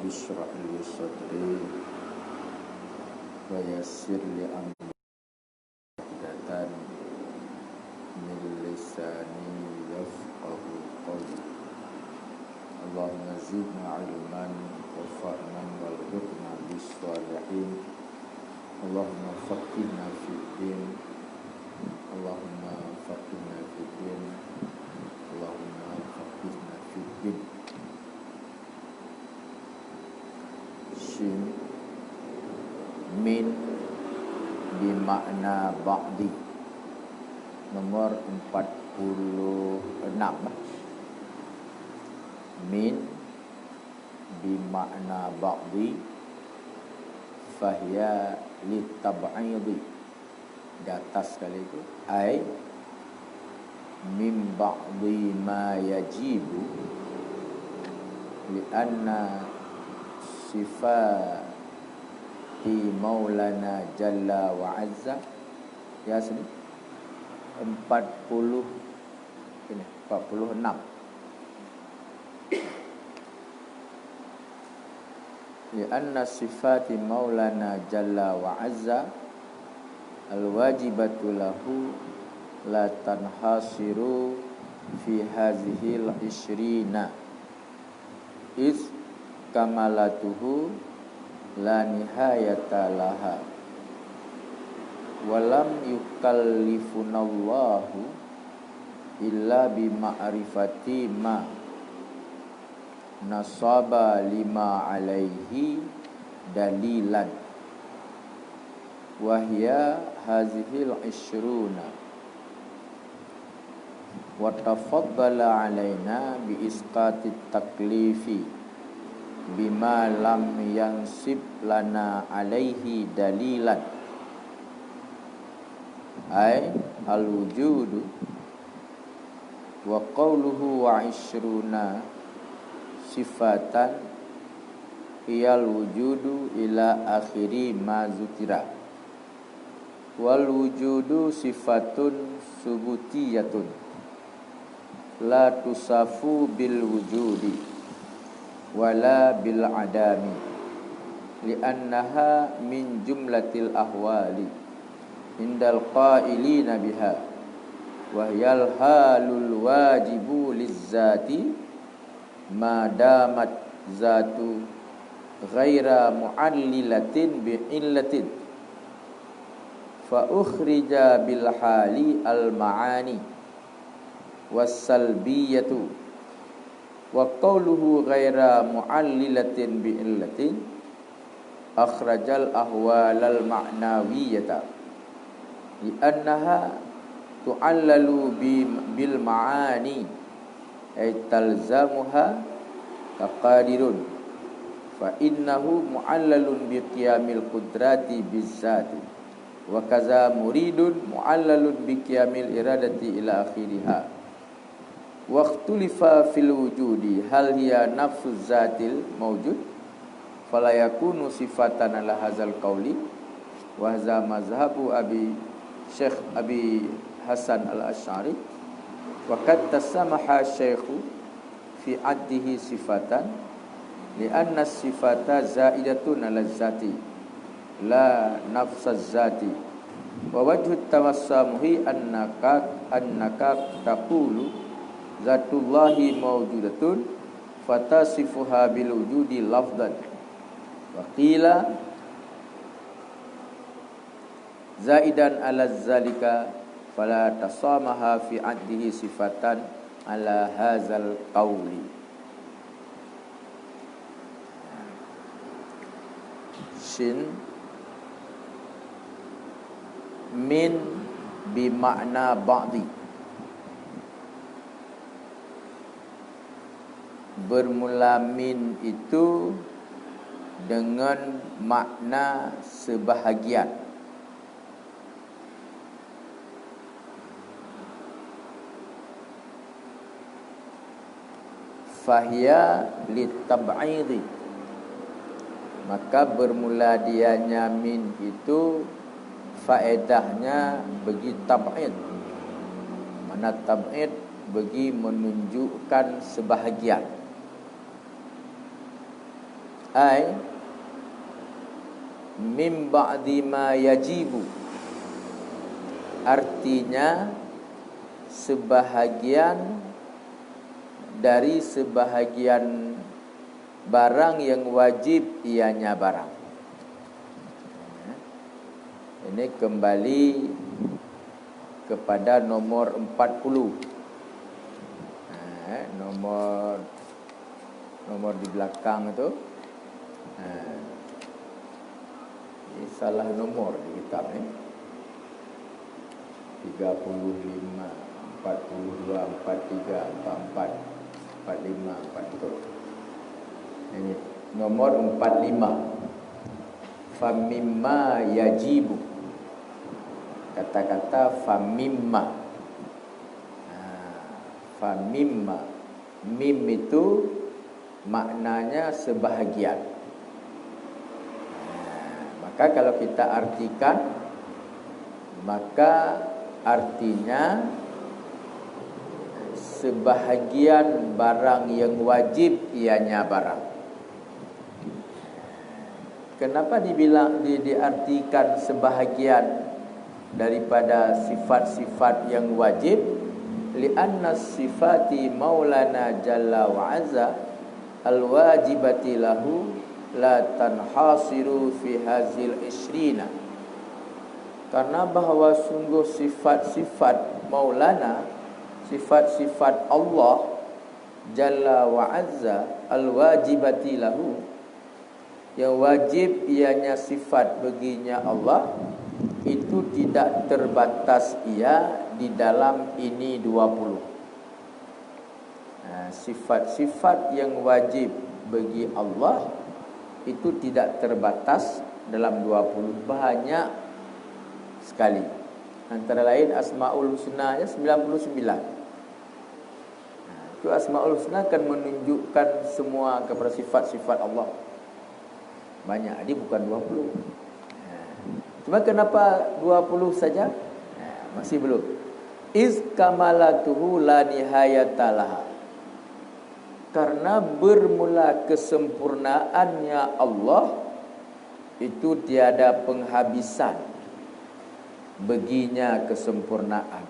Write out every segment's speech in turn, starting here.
Rabbi shrah li sadri wa yassir li amri datan min lisani yafqahu qawli. Allahumma zidna ilman wa fahman warzuqna bis-shalihin. Allahumma faqihna fid din. Allahumma faqihna fid din. Allahumma faqihna fid din. Shin min bermakna ba'di. Nomor 46. Min bermakna ba'di, fahiya litab'idi. Di atas sekali itu ai min ba'di ma yajibu li'anna sifati maulana jalla wa azza. Ya sini 46. Lianna sifati maulana jalla wa azza al-wajibatu lahu la tanhasiru fi hazihil ishrina is kamalatuhu la nihayata laha walam yukallifunallahu illa bima'rifati ma nasaba lima alaihi dalilan wahya hazihil ishruna wa tafaddala alaina bi isqatit taklifi bima lam yansib lana alaihi dalilan ay al-wujudu wa qawluhu wa ishruna sifatan iyal wujudu ila akhiri ma zukira wal wujudu sifatun subutiyatun la tusafu bil wujudi wala bil adami li'annaha min jumlatil ahwali indal qailina biha wa hiyal halul wajibu lizzati ma damat zatu ghaira mu'allilatin bi'illatin fa ukhrija bil hali al ma'ani was salbiyatu wa qawluhu ghaira mu'allilatin bi'illatin akhrajal ahwalal ma'nawiyata li'annaha tu'allalu bil ma'ani ay talzamuha taqadirun fa innahu mu'allalun bi qiyamil qudrati bizzati wa kaza muridun mu'allalun bi qiyamil iradati ila akhiriha wa ikhtulifa fil wujudi hal hiya nafsu zatil mawjud fala yakunu sifatan ala hadzal qawli wa hadza mazhabu Syekh Abi Hasan al-Asy'ari wa qad tasamaha syekhu fi addihi sifatan li'anna sifata zaidatun 'ala zati la nafsaz zati wa wajhu tawassamuhi annaka taqulu zatullahi mawjudatun fatasifuha bil wujudi lafdan wa qila zaidan 'ala zalika fala tasamaha fi addihi sifatan ala hazal qawli. Shin min bimakna ba'di, bermula min itu dengan makna sebahagian. Fahiya litab'idi, maka bermula dianya min itu faedahnya bagi tab'id. Mana tab'id bagi menunjukkan sebahagian. Ai mim ba'di ma yajibu, artinya sebahagian dari sebahagian barang yang wajib ianya barang. Ini kembali kepada nomor 40. Nomor di belakang itu. Ini salah nomor di kitab ni. 35, 42, 43, 44, 45, 40. Ini nomor 45. Famimma yajibu. Kata-kata famimma. Famimma. Mim itu maknanya sebahagian. Maka kalau kita artikan, maka artinya sebahagian barang yang wajib ianya barang. Kenapa diartikan sebahagian daripada sifat-sifat yang wajib? Li'anna sifati maulana jalla wa azza al-wajibati lahu la tanhasiru fi hazil ishrina. Karena bahawa sungguh sifat-sifat maulana, sifat-sifat Allah jalla wa azza al-wajibati lahu, yang wajib ianya sifat baginya Allah, itu tidak terbatas ia di dalam ini 20. Sifat-sifat yang wajib bagi Allah itu tidak terbatas dalam 20, banyak sekali. Antara lain Asmaul Husna-nya 99. Itu Asmaul Husna akan menunjukkan semua kepada sifat-sifat Allah. Banyak, dia bukan 20. Cuma kenapa 20 saja? Masih belum. Iz kamalatuhu la nihayatalah. Karena bermula kesempurnaannya Allah itu tiada penghabisan baginya kesempurnaan.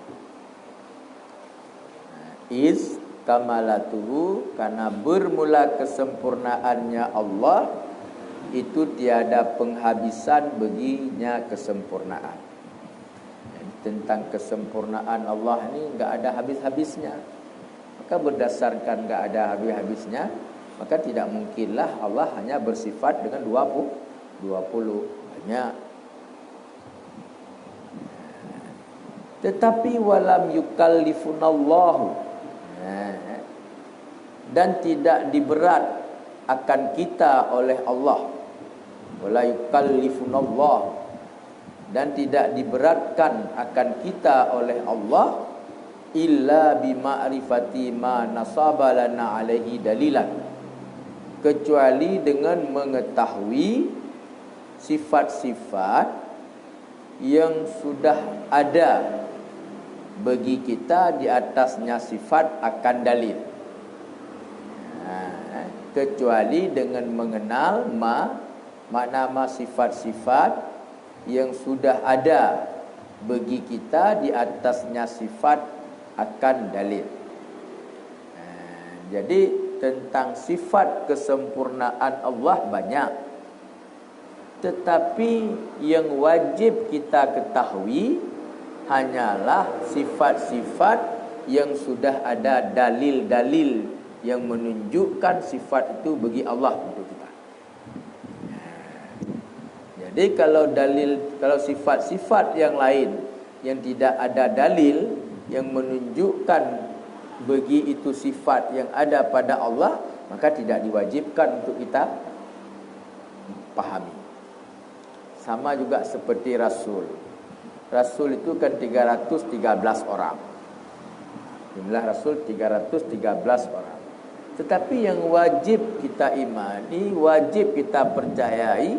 Iz kamalatuhu, karena bermula kesempurnaannya Allah itu tiada penghabisan baginya kesempurnaan. Tentang kesempurnaan Allah ni enggak ada habis-habisnya. Maka berdasarkan enggak ada habis-habisnya, maka tidak mungkinlah Allah hanya bersifat dengan 20 banyak. Tetapi walam yukallifunallahu, dan tidak diberat akan kita oleh Allah. Wala yukallifunallahu, dan tidak diberatkan akan kita oleh Allah illa bima'rifati ma nasaba lana alaihi dalilan, kecuali dengan mengetahui sifat-sifat yang sudah ada bagi kita di atasnya sifat akan dalil. Kecuali dengan mengenal makna sifat-sifat yang sudah ada bagi kita di atasnya sifat akan dalil. Jadi tentang sifat kesempurnaan Allah banyak, tetapi yang wajib kita ketahui hanyalah sifat-sifat yang sudah ada dalil-dalil yang menunjukkan sifat itu bagi Allah untuk kita. Jadi kalau sifat-sifat yang lain yang tidak ada dalil yang menunjukkan bagi itu sifat yang ada pada Allah, maka tidak diwajibkan untuk kita pahami. Sama juga seperti Rasul. Rasul itu kan 313 orang. Jumlah Rasul 313 orang. Tetapi yang wajib kita imani, wajib kita percayai,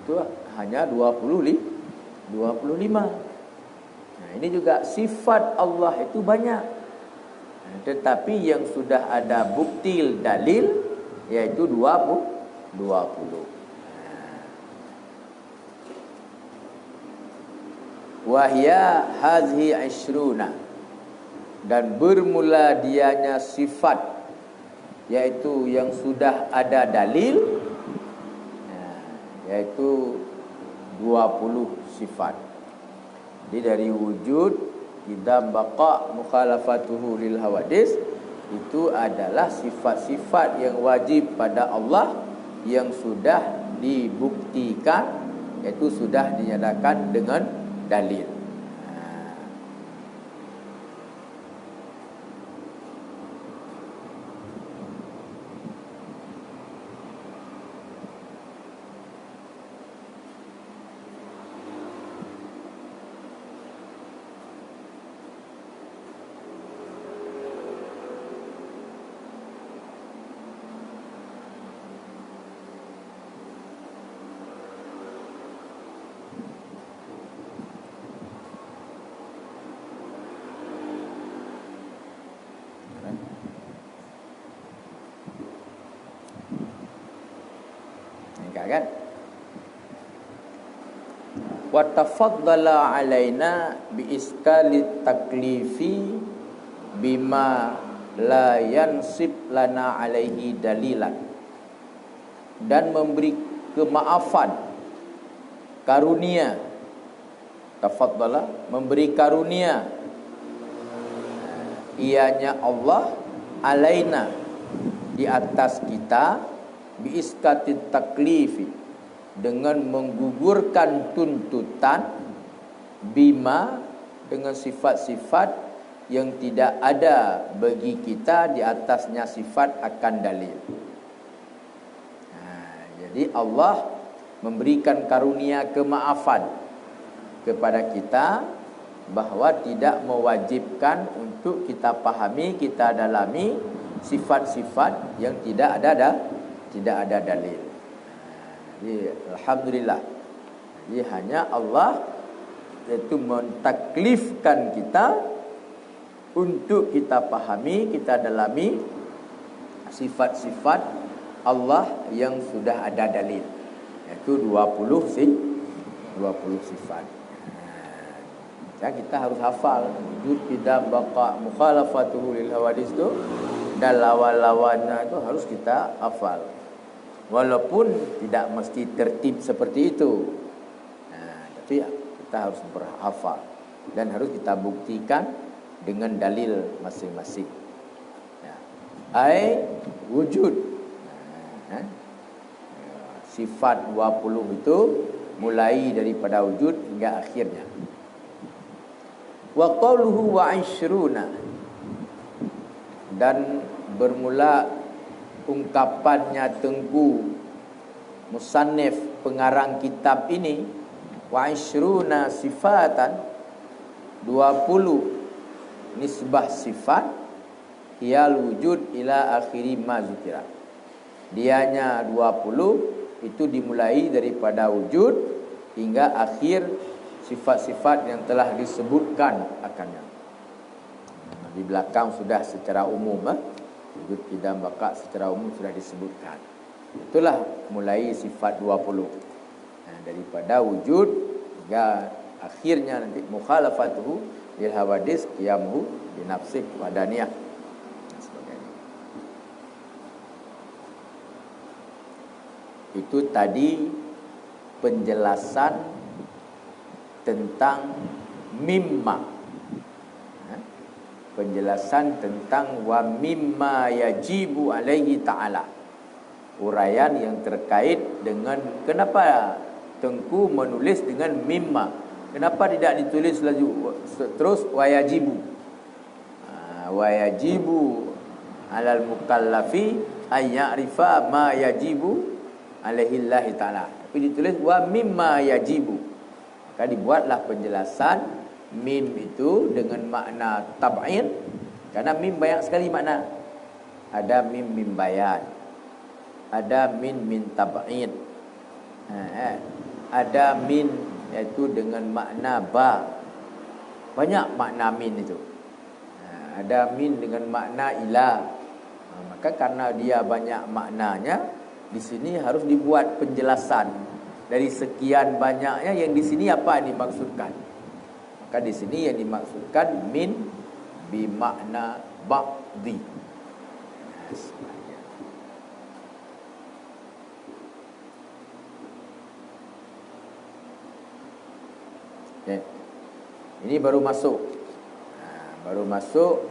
itu hanya 25. Nah, ini juga sifat Allah itu banyak. Tetapi yang sudah ada bukti dalil yaitu 20. 20. Wahya hadhi 20, dan bermula dianya sifat, yaitu yang sudah ada dalil, yaitu 20 sifat. Jadi dari wujud, qidam, baqa, mukhalafatuhu lil hawadis, itu adalah sifat-sifat yang wajib pada Allah yang sudah dibuktikan, yaitu sudah dinyatakan dengan dalil. Kan? Wa tafaddala alaina bi iskali taklifi bima la yansib lana alaihi dalilan, dan memberi kemaafan, karunia. Tafaddala, memberi karunia ianya Allah alaina, di atas kita, biiskatit taklifi, dengan menggugurkan tuntutan, bima, dengan sifat-sifat yang tidak ada bagi kita di atasnya sifat akan dalil. Jadi Allah memberikan karunia kemaafan kepada kita, bahwa tidak mewajibkan untuk kita pahami, kita dalami sifat-sifat yang tidak ada dalil. Jadi alhamdulillah, jadi hanya Allah itu mentaklifkan kita untuk kita pahami, kita dalami sifat-sifat Allah yang sudah ada dalil, yaitu 20 sifat. Kita harus hafal wujud, qidam, baqa, mukhalafatuhu lil hawadis itu, dan lawan-lawannya itu harus kita hafal. Walaupun tidak mesti tertib seperti itu, tapi kita harus berhafal dan harus kita buktikan dengan dalil masing-masing. Ai wujud, sifat 20 itu mulai daripada wujud hingga akhirnya. Wa qawluhu wa 'ishruna, dan bermula ungkapannya Tengku musannif pengarang kitab ini, wa 'ishruna sifatan, 20 nisbah sifat, hiyal wujud ila akhiri ma zukira, dianya 20 itu dimulai daripada wujud hingga akhir sifat-sifat yang telah disebutkan akannya. Di belakang sudah secara umum, wujud, qidam, baqa secara umum sudah disebutkan. Itulah mulai sifat 20. Daripada wujud hingga akhirnya nanti mukhalafatuhu lil hawadis, qiyamuhu bi nafsih wadaniyah. Itu tadi penjelasan tentang mimma, penjelasan tentang wa mimma yajibu alaihi ta'ala, uraian yang terkait dengan kenapa Tengku menulis dengan mimma, kenapa tidak ditulis terus wa yajibu. Wa yajibu alal mukallafi ay ya'rifa ma yajibu alaihi Allah ta'ala, tapi ditulis wa mimma yajibu. Maka dibuatlah penjelasan mim itu dengan makna tab'in, karena mim banyak sekali makna. Ada mim bayan, ada min tab'in, ada min yaitu dengan makna ba. Banyak makna min itu. Ada min dengan makna ila. Maka karena dia banyak maknanya, Di sini harus dibuat penjelasan dari sekian banyaknya yang di sini apa yang dimaksudkan. Maka di sini yang dimaksudkan min bimakna ba'di. Okay. Ini baru masuk. Baru masuk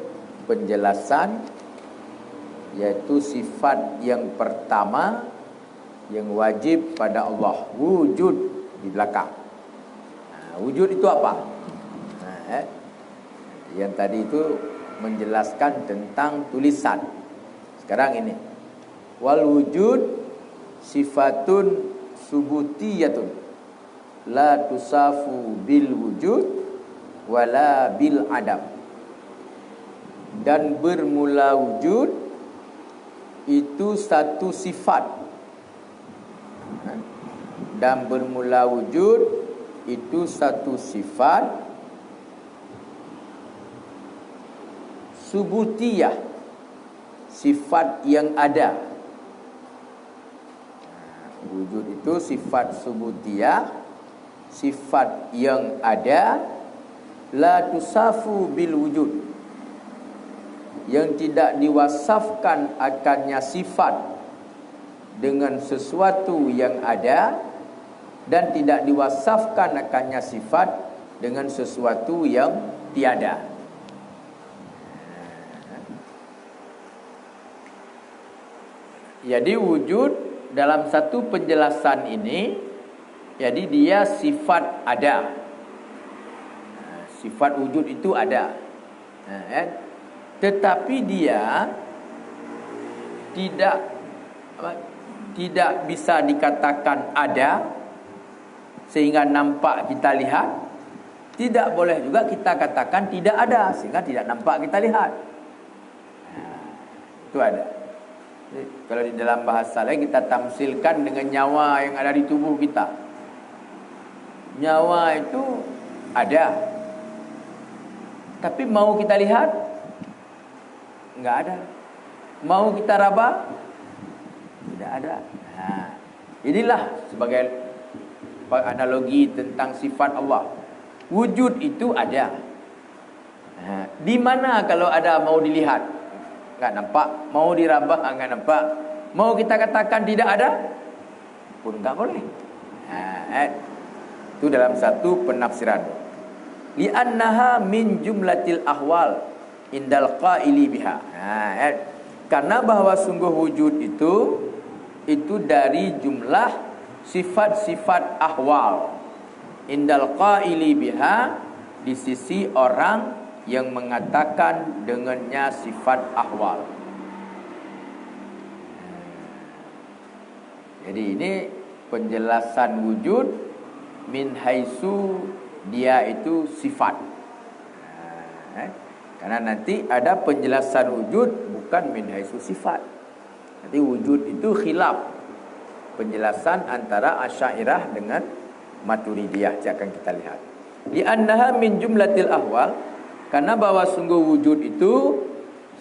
penjelasan, yaitu sifat yang pertama yang wajib pada Allah, wujud di belakang. Wujud itu apa? Yang tadi itu menjelaskan tentang tulisan. Sekarang ini, wal wujud sifatun subutiyatun la tusafu bil wujud wala bil adam. Dan bermula wujud itu satu sifat. Dan bermula wujud itu satu sifat subutiyah, sifat yang ada. Wujud itu sifat subutiyah, sifat yang ada, la tusafu bil wujud, yang tidak diwasafkan akannya sifat dengan sesuatu yang ada, dan tidak diwasafkan akannya sifat dengan sesuatu yang tiada. Jadi wujud dalam satu penjelasan ini, jadi dia sifat ada. Sifat wujud itu ada. Tetapi dia tidak bisa dikatakan ada sehingga nampak kita lihat. Tidak boleh juga kita katakan tidak ada sehingga tidak nampak kita lihat. Itu ada. Jadi, kalau di dalam bahasa lain kita tamsilkan dengan nyawa yang ada di tubuh kita. Nyawa itu ada, tapi mau kita lihat enggak ada. Mau kita raba tidak ada. Inilah sebagai analogi tentang sifat Allah. Wujud itu ada. Di mana kalau ada mau dilihat? Enggak nampak. Mau diraba enggak nampak. Mau kita katakan tidak ada pun enggak boleh. Itu dalam satu penafsiran. Li'annaha min jumlatil ahwal indal qaili biha. Karena bahwa sungguh wujud itu dari jumlah sifat-sifat ahwal indal qaili biha, di sisi orang yang mengatakan dengannya sifat ahwal. Jadi ini penjelasan wujud min haitsu dia itu sifat. Karena nanti ada penjelasan wujud bukan min haitsu sifat. Nanti wujud itu khilaf penjelasan antara Asy'ariyah dengan Maturidiyah, yang akan kita lihat. Di annaha min jumlatil ahwal, karena bahwa sungguh wujud itu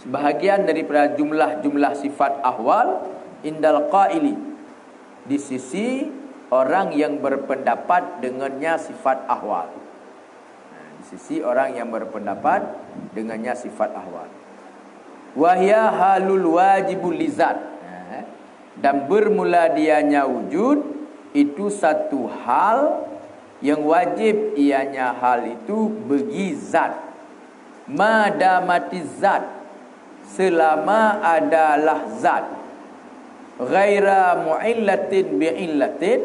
sebahagian daripada jumlah-jumlah sifat ahwal indal qaili, di sisi orang yang berpendapat dengannya sifat ahwal. Di sisi orang yang berpendapat dengannya sifat ahwal. Wahya halul wajibul lizat, dan bermula dianya wujud itu satu hal yang wajib ianya hal itu bagi zat. Madamatiz zat, selama adalah zat. Ghaira mu'illatin bi'illatin,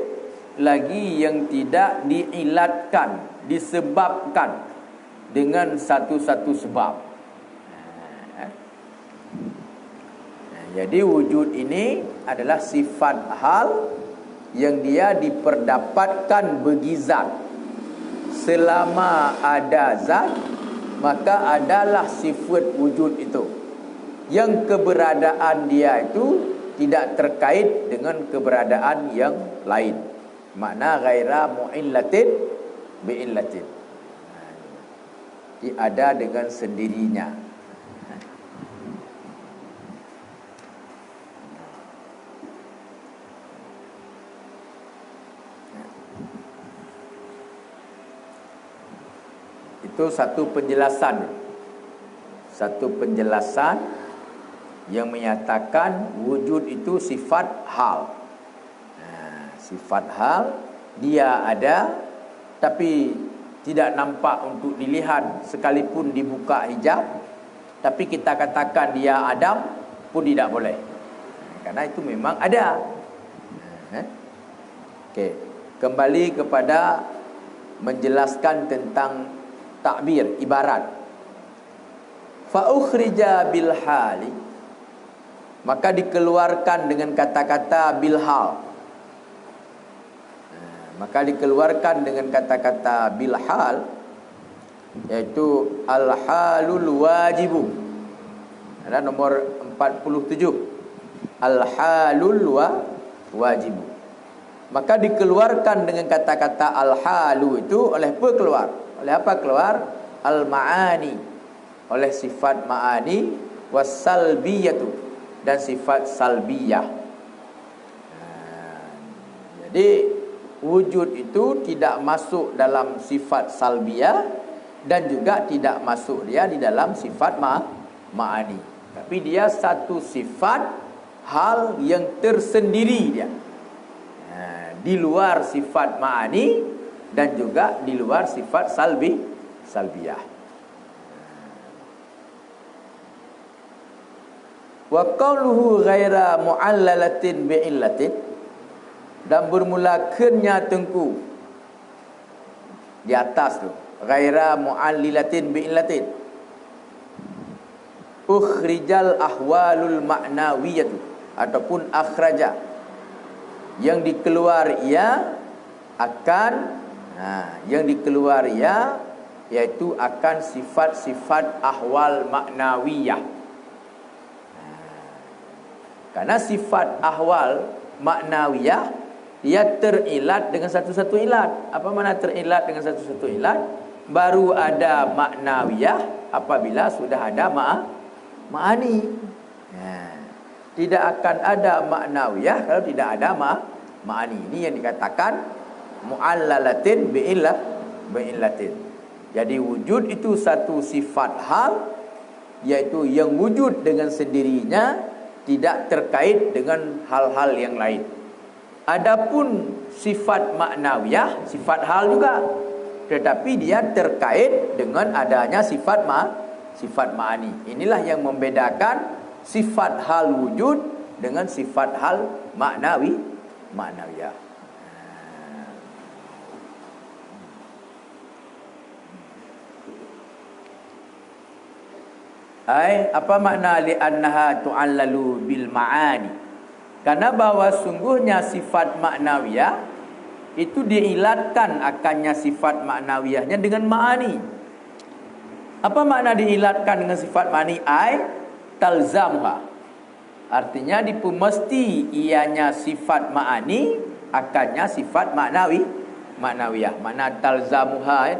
lagi yang tidak diilatkan, disebabkan dengan satu-satu sebab. Jadi wujud ini adalah sifat hal yang dia diperdapatkan bagi zat. Selama ada zat, maka adalah sifat wujud itu, yang keberadaan dia itu tidak terkait dengan keberadaan yang lain. Makna ghaira mu'illatin bi'illatin, dia ada dengan sendirinya. Itu satu penjelasan. Satu penjelasan yang menyatakan wujud itu sifat hal. Sifat hal, dia ada tapi tidak nampak untuk dilihat sekalipun dibuka hijab. Tapi kita katakan dia Adam pun tidak boleh, karena itu memang ada. Okey, kembali kepada menjelaskan tentang takbir, ibarat. Fa ukhrija bil hali, maka dikeluarkan dengan kata-kata bil hal. Maka dikeluarkan dengan kata-kata bil hal, yaitu al halul wajibu. Ada nomor 47, al halul wajibu. Maka dikeluarkan dengan kata-kata al halu itu oleh apa keluar? Oleh apa keluar? Al maani, oleh sifat maani, was salbiyatu, dan sifat salbiyah. Jadi wujud itu tidak masuk dalam sifat salbiyah dan juga tidak masuk dia di dalam sifat ma'ani. Tapi dia satu sifat hal yang tersendiri dia. Di luar sifat ma'ani dan juga di luar sifat salbiyah. Wa qawluhu ghaira mu'allalatin bi'illatin, dan bermula kenya tengku di atas tu, ghaira mu'allilatin bi'illatin, ukhrijal ahwalul ma'nawiyatu, ataupun akhraja, yang dikeluar ia akan yang dikeluar ia yaitu akan sifat-sifat ahwal maknawiyah. Karena sifat ahwal maknawiyah dia terilat dengan satu-satu ilat. Apa makna terilat dengan satu-satu ilat? Baru ada maknawiyah apabila sudah ada ma'ani. Tidak akan ada maknawiyah kalau tidak ada ma'ani. Ini yang dikatakan mu'allalatin bi'illatin. Jadi wujud itu satu sifat hal, yaitu yang wujud dengan sendirinya, tidak terkait dengan hal-hal yang lain. Adapun sifat maknawiyah, sifat hal juga, tetapi dia terkait dengan adanya sifat ma'ani. Inilah yang membedakan sifat hal wujud dengan sifat hal maknawiyah. Apa makna li'annaha tu'allalu bil ma'ani? Karena bahawa sungguhnya sifat maknawiyah itu diilatkan akannya sifat maknawiyahnya dengan ma'ani. Apa makna diilatkan dengan sifat ma'ani? Talzamha, artinya dipemesti ianya sifat ma'ani akannya sifat maknawiyah. Makna talzamuha,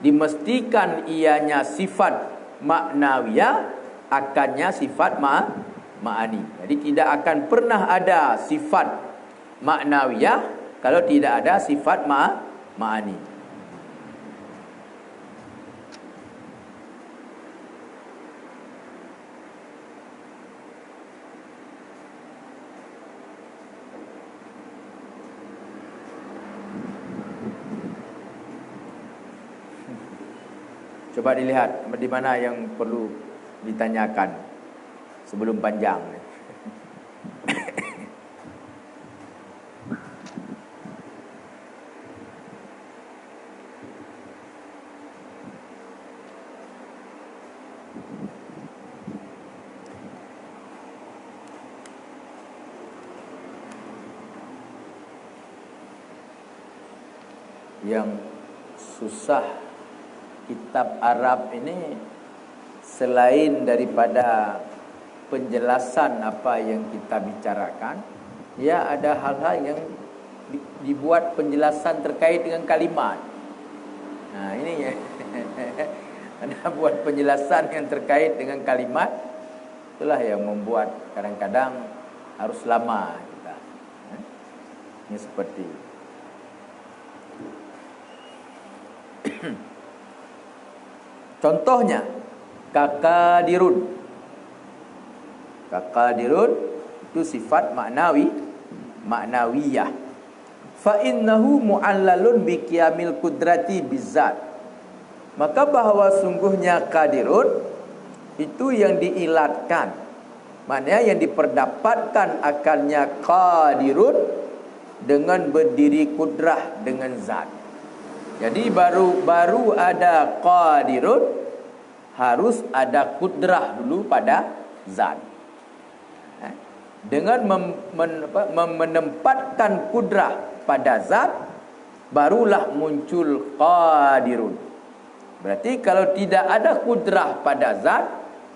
dimestikan ianya sifat maknawiyah akannya sifat ma'ani. Jadi tidak akan pernah ada sifat maknawiyah kalau tidak ada sifat ma'ani. Coba dilihat di mana yang perlu ditanyakan sebelum panjang. Yang susah kitab Arab ini, selain daripada penjelasan apa yang kita bicarakan, ya ada hal-hal yang dibuat penjelasan terkait dengan kalimat. Nah ini ya. Ada buat penjelasan yang terkait dengan kalimat, itulah yang membuat kadang-kadang harus lama kita. Ini seperti Contohnya kaqadirun. Kaqadirun itu sifat maknawiyah. Fa innahu mu'allalun bi qiyamil qudrati bizzat. Maka bahawa sungguhnya qadirun itu yang diilatkan, maknanya yang diperdapatkan akalnya qadirun dengan berdiri kudrah dengan zat. Jadi baru ada qadirun, harus ada kudrah dulu pada zat. Dengan menempatkan kudrah pada zat, barulah muncul qadirun. Berarti kalau tidak ada kudrah pada zat,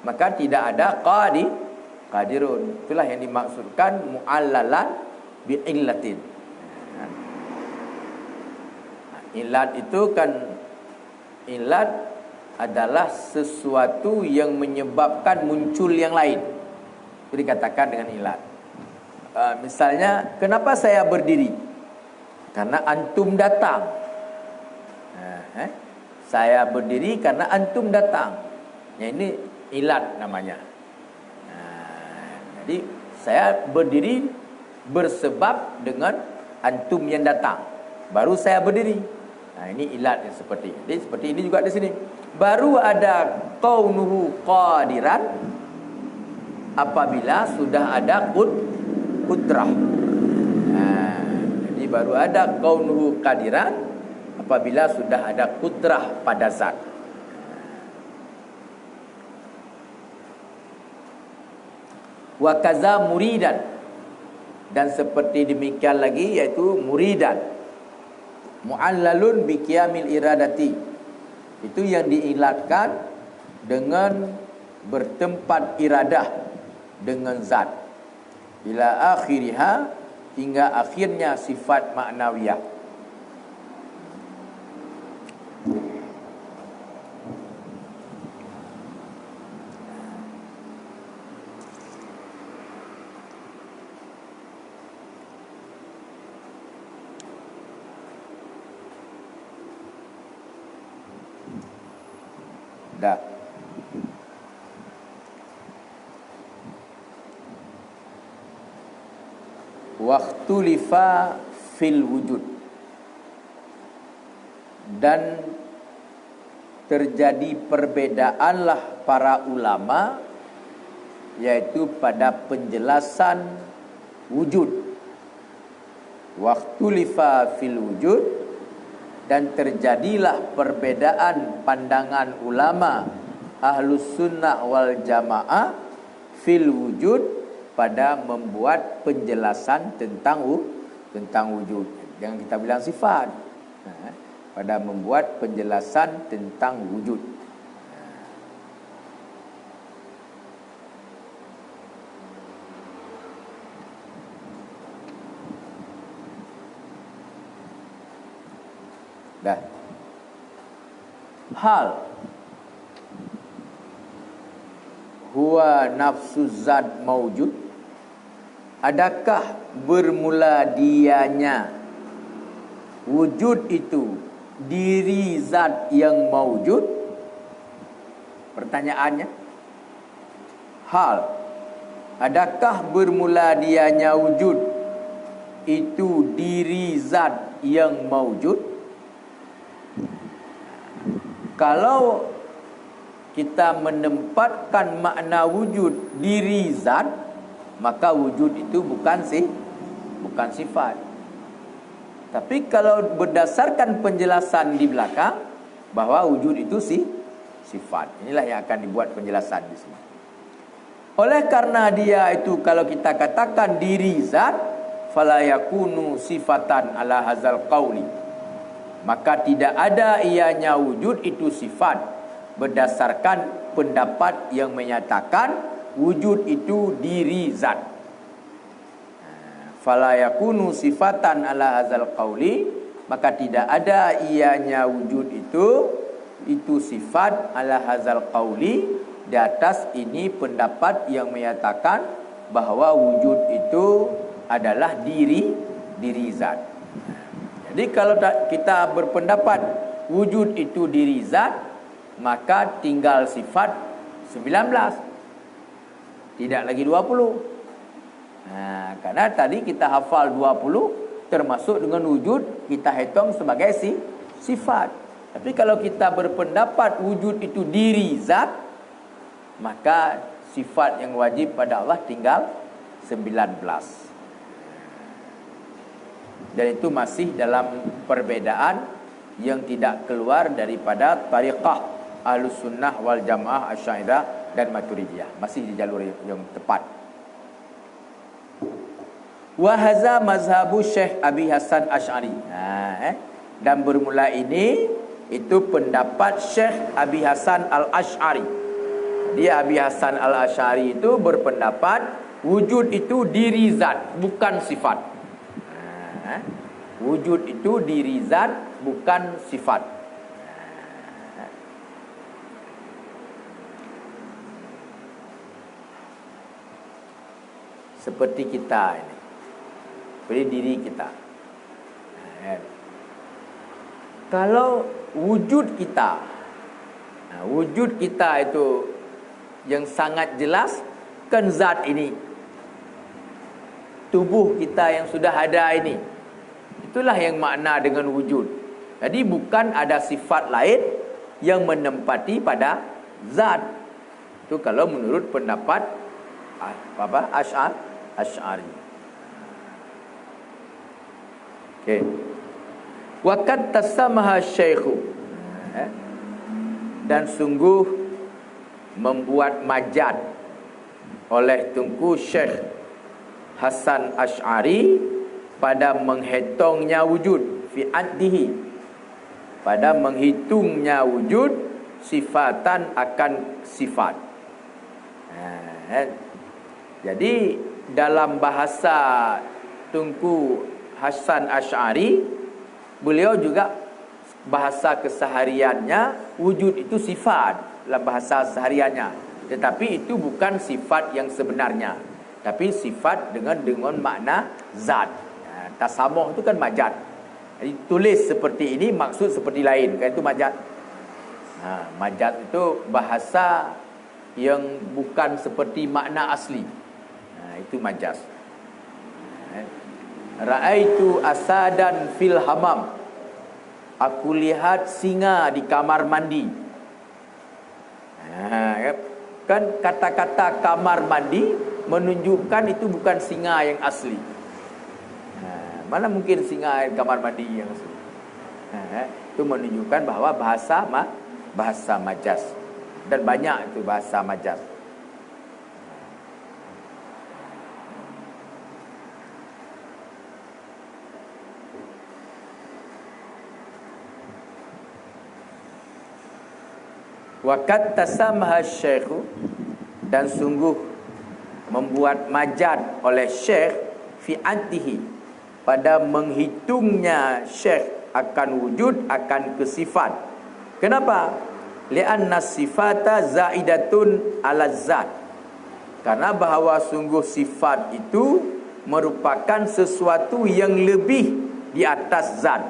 maka tidak ada qadirun. Itulah yang dimaksudkan mu'allalan bi'illatin. Ilat itu kan, ilat adalah sesuatu yang menyebabkan muncul yang lain. Itu dikatakan dengan ilat. Misalnya, kenapa saya berdiri? Karena antum datang. Saya berdiri karena antum datang. Ini ilat namanya. Jadi saya berdiri bersebab dengan antum yang datang, baru saya berdiri. Ini ilat yang seperti ini. Jadi seperti ini juga di sini. Baru ada kaunuhu qadiran apabila sudah ada kudrah. Jadi baru ada kaunuhu qadiran apabila sudah ada kudrah pada zat. Wa kaza muridan, dan seperti demikian lagi yaitu muridan. Mu'allalun bi qiyamil iradati, itu yang diilatkan dengan bertempat iradah dengan zat, ila akhiriha, hingga akhirnya sifat maknawiyah. Dah. Waktu lifa fil wujud, dan terjadi perbedaanlah para ulama yaitu pada penjelasan wujud. Waktu lifa fil wujud, dan terjadilah perbedaan pandangan ulama Ahlus Sunnah wal Jamaah fil wujud, pada membuat penjelasan tentang wujud. Jangan kita bilang sifat. Pada membuat penjelasan tentang wujud. Dah. Hal huwa nafsu zat maujud, adakah bermula dianya wujud itu diri zat yang maujud? Pertanyaannya, hal adakah bermula dianya wujud itu diri zat yang maujud? Kalau kita menempatkan makna wujud diri zat, maka wujud itu bukan sifat. Tapi kalau berdasarkan penjelasan di belakang bahwa wujud itu sifat, inilah yang akan dibuat penjelasan di sini. Oleh karena dia itu, kalau kita katakan diri zat, fala yakunu sifatan ala hazal qauli, maka tidak ada ianya wujud itu sifat berdasarkan pendapat yang menyatakan wujud itu diri zat. Fala yakunu sifatan ala hazal qauli, maka tidak ada ianya wujud itu sifat ala hazal qauli, di atas ini pendapat yang menyatakan bahwa wujud itu adalah diri zat. Jadi kalau kita berpendapat wujud itu diri zat, maka tinggal sifat 19. Tidak lagi 20. Karena tadi kita hafal 20 termasuk dengan wujud kita hitung sebagai sifat. Tapi kalau kita berpendapat wujud itu diri zat, maka sifat yang wajib pada Allah tinggal 19. Dan itu masih dalam perbedaan yang tidak keluar daripada tariqah Ahlus Sunnah wal Jamaah Asy'ariyah dan Maturidiyah. Masih di jalur yang tepat. Wa hadza mazhabu Syekh Abi Hasan Asy'ari. Dan bermula ini itu pendapat Syekh Abi Hasan Al-Asy'ari. Dia Abi Hasan Al-Asy'ari itu berpendapat wujud itu diri zat, bukan sifat. Wujud itu diri zat, bukan sifat. Seperti kita ini, seperti diri kita. Kalau wujud kita, wujud kita itu yang sangat jelas kan zat ini, tubuh kita yang sudah ada ini, itulah yang makna dengan wujud. Jadi bukan ada sifat lain yang menempati pada zat. Itu kalau menurut pendapat Asy'ari. Okey. Wa qad tasamaha syaikhu. Dan sungguh membuat majad oleh Tunku Syekh Hasan Asy'ari pada menghitungnya wujud fi addihi, pada menghitungnya wujud sifatan akan sifat. Jadi dalam bahasa Tunku Hasan Asy'ari, beliau juga bahasa kesehariannya wujud itu sifat dalam bahasa sehariannya, tetapi itu bukan sifat yang sebenarnya, tapi sifat dengan makna zat. Tasamuh itu kan majaz. Jadi tulis seperti ini maksud seperti lain, kan itu majaz. Majaz itu bahasa yang bukan seperti makna asli. Itu majaz. Ra'aitu asadan fil hamam. Aku lihat singa di kamar mandi. Kan kata-kata kamar mandi menunjukkan itu bukan singa yang asli. Mana mungkin singa di kamar mandi yang asli? Itu menunjukkan bahwa bahasa majaz. Dan banyak itu bahasa majaz. Waqad tasamaha syekhu, dan sungguh membuat majad oleh syekh fi antihi, pada menghitungnya syekh akan wujud, akan kesifat. Kenapa? Li'anna sifata zaidatun ala zat. Karena bahawa sungguh sifat itu merupakan sesuatu yang lebih di atas zat.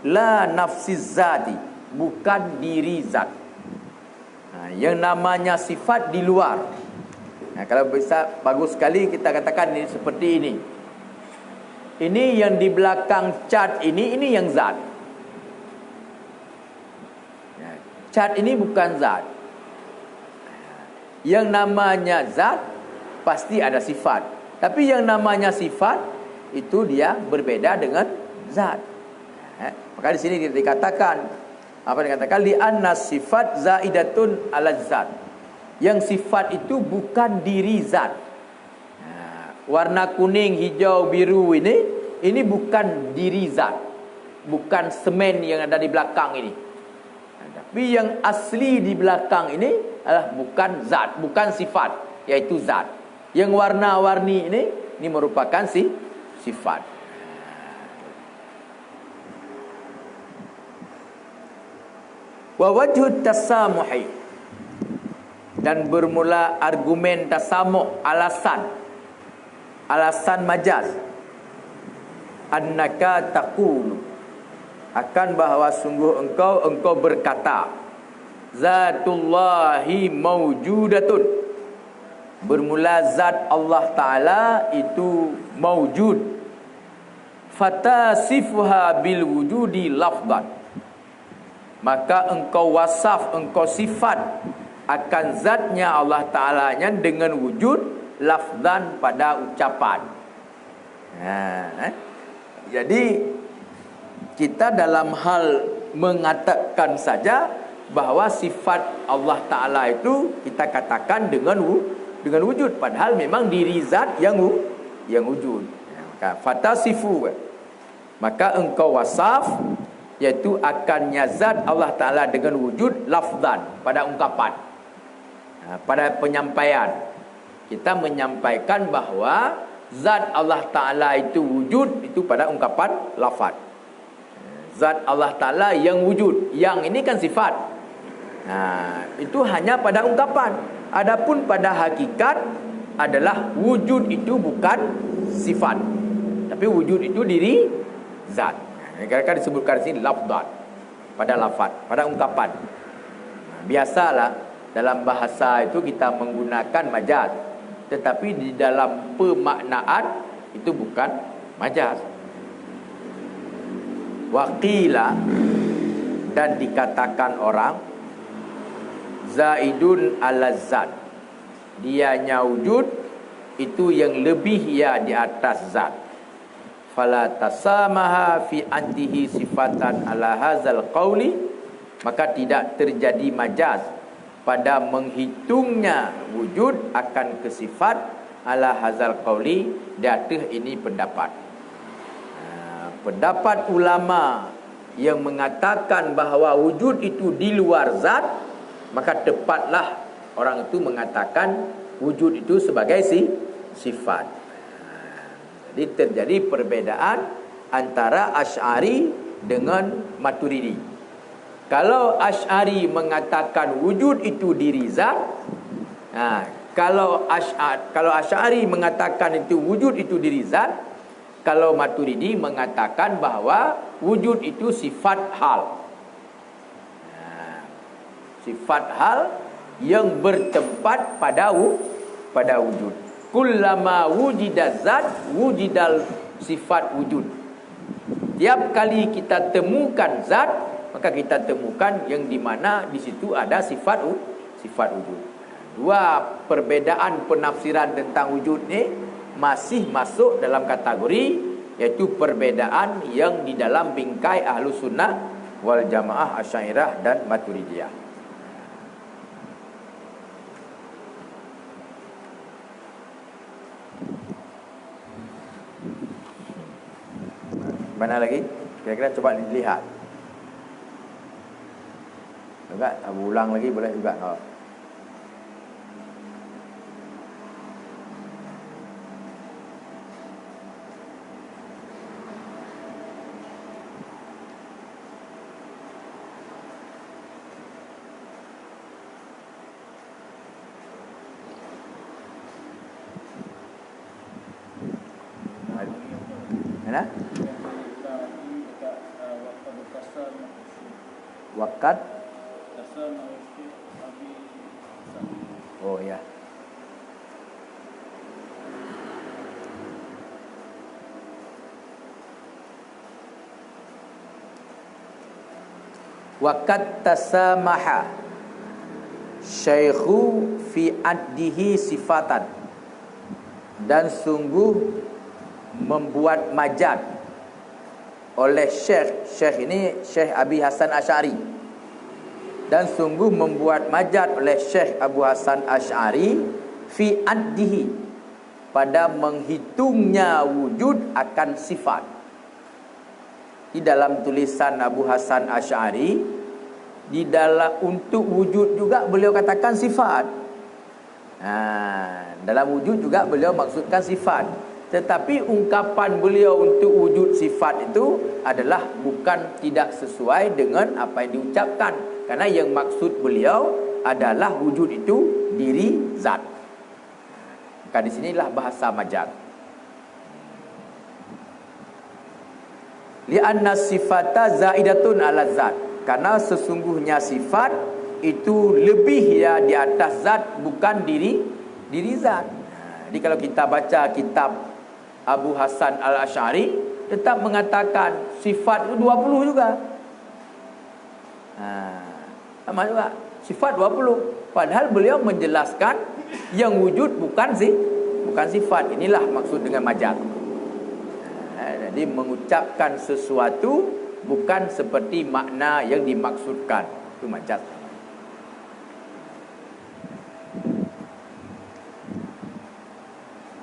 La nafsiz zati, bukan diri zat. Yang namanya sifat di luar. Kalau bisa bagus sekali kita katakan ini seperti ini. Ini yang di belakang cat ini yang zat. Cat ini bukan zat. Yang namanya zat pasti ada sifat. Tapi yang namanya sifat itu dia berbeda dengan zat. Maka di sini dikatakan, apa dikatakan, li anna sifat zaidatun ala zat. Yang sifat itu bukan diri zat. Warna kuning, hijau, biru ini bukan diri zat. Bukan semen yang ada di belakang ini. Tapi yang asli di belakang ini adalah bukan zat, bukan sifat, yaitu zat. Yang warna-warni ini merupakan sifat. Wa wajhut tasamuhi, dan bermula argumen tasamuh, alasan majaz, annaka taqulu, akan bahawa sungguh engkau berkata, zatullahi maujudatun. Bermula zat Allah Ta'ala itu maujud. Fatasifuha bil wujudi lafdan. Maka engkau wasaf, engkau sifat akan zatnya Allah Ta'alanya dengan wujud lafdan pada ucapan. Jadi kita dalam hal mengatakan saja bahawa sifat Allah Ta'ala itu kita katakan dengan wujud, padahal memang diri zat yang wujud. Maka fatasifu, maka engkau wasaf, iaitu akannya zat Allah Ta'ala dengan wujud lafzan, pada ungkapan, pada penyampaian. Kita menyampaikan bahawa zat Allah Ta'ala itu wujud, itu pada ungkapan lafaz. Zat Allah Ta'ala yang wujud, yang ini kan sifat. Itu hanya pada ungkapan. Adapun pada hakikat adalah wujud itu bukan sifat, tapi wujud itu diri zat. Kadang-kadang disebutkan di sini lafzat, pada lafaz, pada ungkapan. Biasalah dalam bahasa itu kita menggunakan majaz, tetapi di dalam pemaknaan itu bukan majaz. Waqila, dan dikatakan orang, zaidun ala zat, dianya wujud itu yang lebih ya di atas zat. Fala tasamaha fi antihi sifatan ala hazal qawli, maka tidak terjadi majaz pada menghitungnya wujud akan kesifat ala hazal qawli, di atas ini pendapat. Pendapat ulama yang mengatakan bahawa wujud itu di luar zat, maka tepatlah orang itu mengatakan wujud itu sebagai sifat. Jadi terjadi perbedaan antara Asy'ari dengan Maturidi. Kalau Asy'ari mengatakan wujud itu diri zat, kalau Asy'ari mengatakan itu wujud itu diri zat, kalau Maturidi mengatakan bahawa wujud itu sifat hal. Sifat hal yang bertempat pada wujud. Kullama wujida zat wujidal sifat wujud. Tiap kali kita temukan zat, maka kita temukan yang di mana di situ ada sifat wujud. Dua perbedaan penafsiran tentang wujud ni masih masuk dalam kategori, yaitu perbedaan yang di dalam bingkai Ahlus Sunnah wal Jamaah, Asy'ariyah dan Maturidiyah. Mana lagi? Kira-kira coba dilihat. Juga ulang lagi boleh juga. Mana? Wakat. Oh ya. Wakat tasamaha syaikhu fi addihi sifatan, dan sungguh membuat majaz oleh Syekh ini Syekh Abi Hasan Asy'ari, dan sungguh membuat majaz oleh Syekh Abu Hasan Asy'ari fi addihi, pada menghitungnya wujud akan sifat. Di dalam tulisan Abu Hasan Asy'ari, di dalam untuk wujud juga beliau katakan sifat. Dalam wujud juga beliau maksudkan sifat. Tetapi ungkapan beliau untuk wujud sifat itu adalah bukan tidak sesuai dengan apa yang diucapkan. Karena yang maksud beliau adalah wujud itu diri zat. Maka di sinilah bahasa majaz. Li'anna sifata zaidatun ala zat. Karena sesungguhnya sifat itu lebih ya di atas zat, bukan diri zat. Jadi kalau kita baca kitab Abu Hasan Al-Asy'ari, tetap mengatakan sifat itu 20 juga. Sama juga sifat 20. Padahal beliau menjelaskan yang wujud bukan sifat. Inilah maksud dengan majaz. Jadi mengucapkan sesuatu bukan seperti makna yang dimaksudkan. Itu majaz.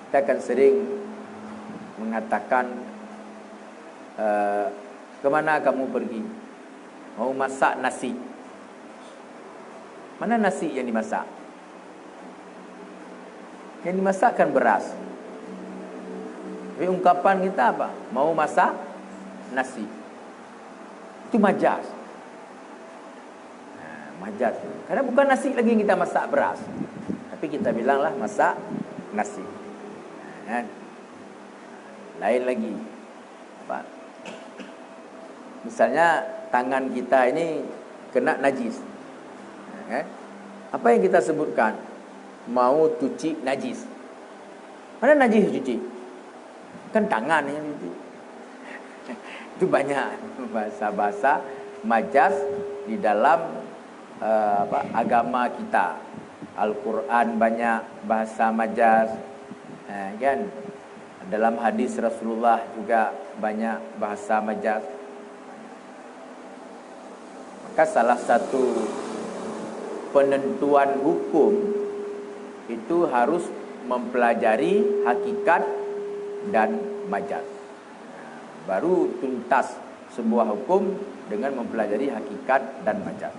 Kita akan sering mengatakan, kemana kamu pergi? Mau masak nasi. Mana nasi yang dimasak? Yang dimasak kan beras. Tapi ungkapan kita apa? Mau masak nasi. Itu majaz. Majaz. Karena bukan nasi lagi yang kita masak, beras. Tapi kita bilanglah masak nasi. Lain lagi. Apa? Misalnya tangan kita ini kena najis. Apa yang kita sebutkan? Mau cuci najis. Mana najis cuci? Kan tangan yang cuci. Itu banyak bahasa-bahasa majaz di dalam agama kita. Al-Quran banyak bahasa majaz, kan? Dalam hadis Rasulullah juga banyak bahasa majaz. Maka salah satu penentuan hukum itu harus mempelajari hakikat dan majaz. Baru tuntas sebuah hukum dengan mempelajari hakikat dan majaz.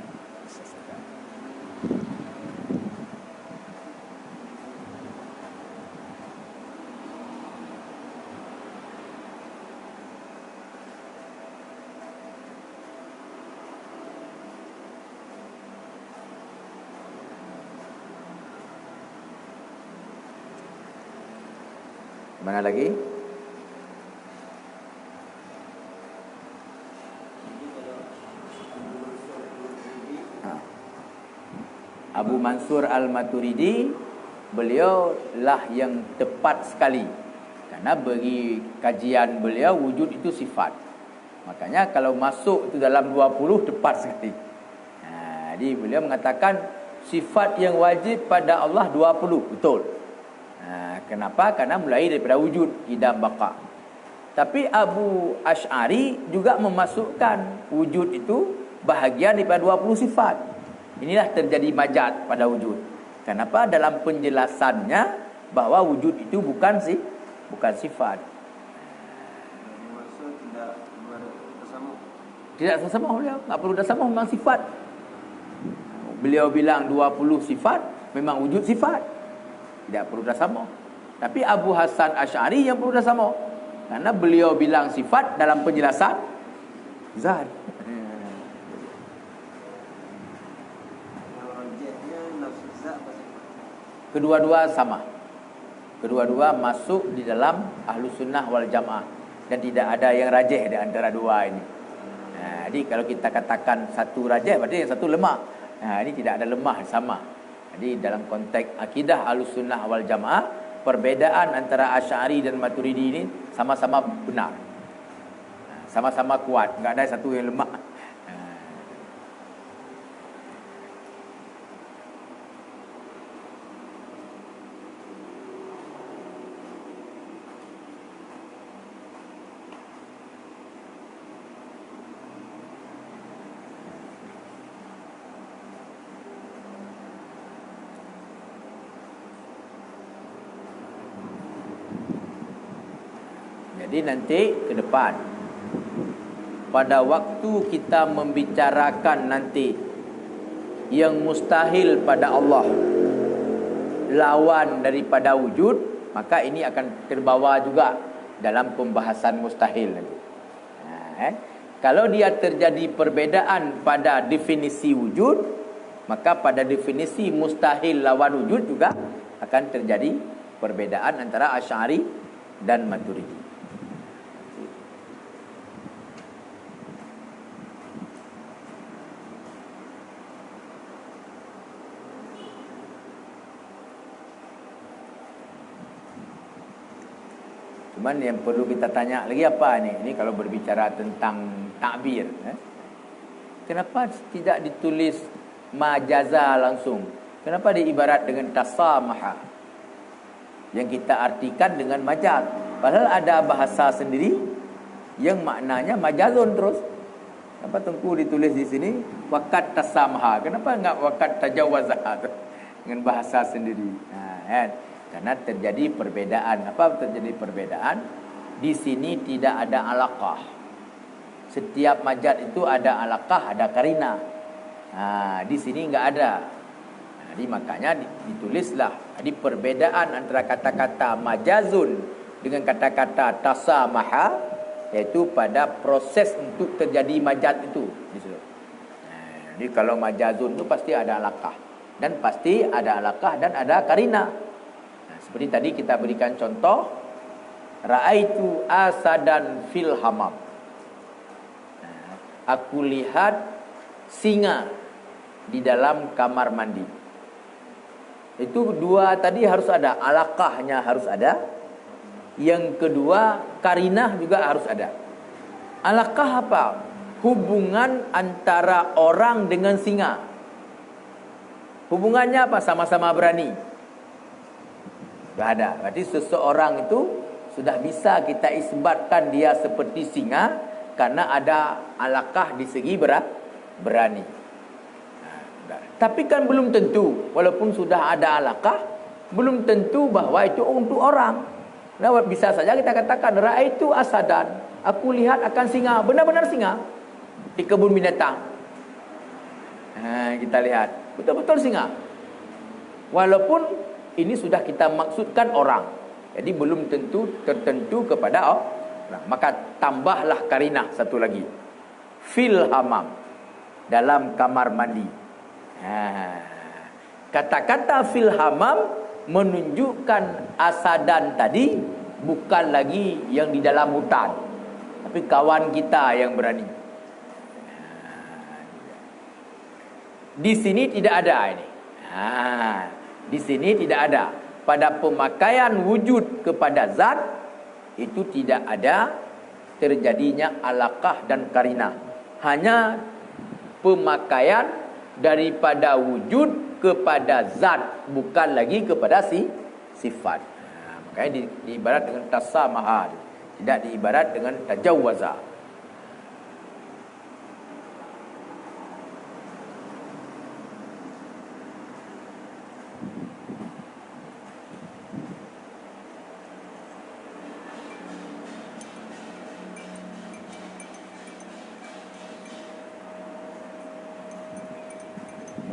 Mana lagi? Abu Mansur Al-Maturidi, beliau lah yang tepat sekali. Karena bagi kajian beliau wujud itu sifat. Makanya kalau masuk itu dalam 20 tepat sekali. Jadi beliau mengatakan sifat yang wajib pada Allah 20, betul. Kenapa? Karena mulai daripada wujud, idam, baqa. Tapi Abu Asy'ari juga memasukkan wujud itu bahagian daripada 20 sifat. Inilah terjadi majaz pada wujud. Kenapa? Dalam penjelasannya bahwa wujud itu bukan sifat. Maksud tidak bersama. Tidak bersama beliau, enggak perlu bersama, memang sifat. Beliau bilang 20 sifat, memang wujud sifat. Tidak perlu bersama. Tapi Abu Hasan Asy'ari yang perlu bersama. Karena beliau bilang sifat dalam penjelasan zat. Kedua-dua sama. Kedua-dua masuk di dalam Ahlus Sunnah wal Jamaah. Dan tidak ada yang rajih di antara dua ini. Jadi kalau kita katakan satu rajih, berarti yang satu lemah. Ini tidak ada lemah, sama. Jadi dalam konteks akidah Ahlus Sunnah wal Jamaah, perbedaan antara Asy'ari dan Maturidi ini sama-sama benar. Sama-sama kuat, enggak ada satu yang lemah. Jadi nanti ke depan, pada waktu kita membicarakan nanti yang mustahil pada Allah, lawan daripada wujud, maka ini akan terbawa juga dalam pembahasan mustahil nanti. Kalau dia terjadi perbedaan pada definisi wujud, maka pada definisi mustahil lawan wujud juga akan terjadi perbedaan antara Asy'ari dan Maturidi. Cuman yang perlu kita tanya lagi apa ni? Ini kalau berbicara tentang takbir, kenapa tidak ditulis majaza langsung? Kenapa diibarat dengan tasamaha? Yang kita artikan dengan majaz. Padahal ada bahasa sendiri yang maknanya majazun terus. Kenapa Tengku ditulis di sini waqad tasamaha? Kenapa enggak waqad tajawaza dengan bahasa sendiri? Kan? Karena terjadi perbedaan. Apa terjadi perbedaan? Di sini tidak ada alaqah. Setiap majaz itu ada alaqah, ada karina. Di sini enggak ada. Jadi makanya ditulislah. Jadi perbedaan antara kata-kata majazun dengan kata-kata tasamaha, yaitu pada proses untuk terjadi majaz itu. Jadi kalau majazun itu pasti ada alaqah. Dan pasti ada alaqah dan ada karina. Seperti tadi kita berikan contoh, Ra'aitu asadan fil hamam. Aku lihat singa di dalam kamar mandi. Itu dua tadi harus ada, alaqahnya harus ada. Yang kedua, karinah juga harus ada. Alaqah apa? Hubungan antara orang dengan singa. Hubungannya apa? Sama-sama berani. Sudah ada. Berarti seseorang itu sudah bisa kita isbatkan dia seperti singa karena ada alaqah di segi berani. Tapi kan belum tentu, walaupun sudah ada alaqah, belum tentu bahwa itu untuk orang. Nah, bisa saja kita katakan Ra'aitu asadan, aku lihat akan singa, benar-benar singa di kebun binatang. Kita lihat betul-betul singa. Walaupun ini sudah kita maksudkan orang, jadi belum tentu tertentu kepada orang. Maka tambahlah karinah satu lagi, fil hamam, dalam kamar mandi. Kata-kata fil hamam menunjukkan asadan tadi bukan lagi yang di dalam hutan, tapi kawan kita yang berani. Di sini tidak ada ini. Di sini tidak ada. Pada pemakaian wujud kepada zat itu tidak ada terjadinya alaqah dan karinah. Hanya pemakaian daripada wujud kepada zat, bukan lagi kepada sifat. Makanya diibarat dengan tasamaha, tidak diibarat dengan tajawaza.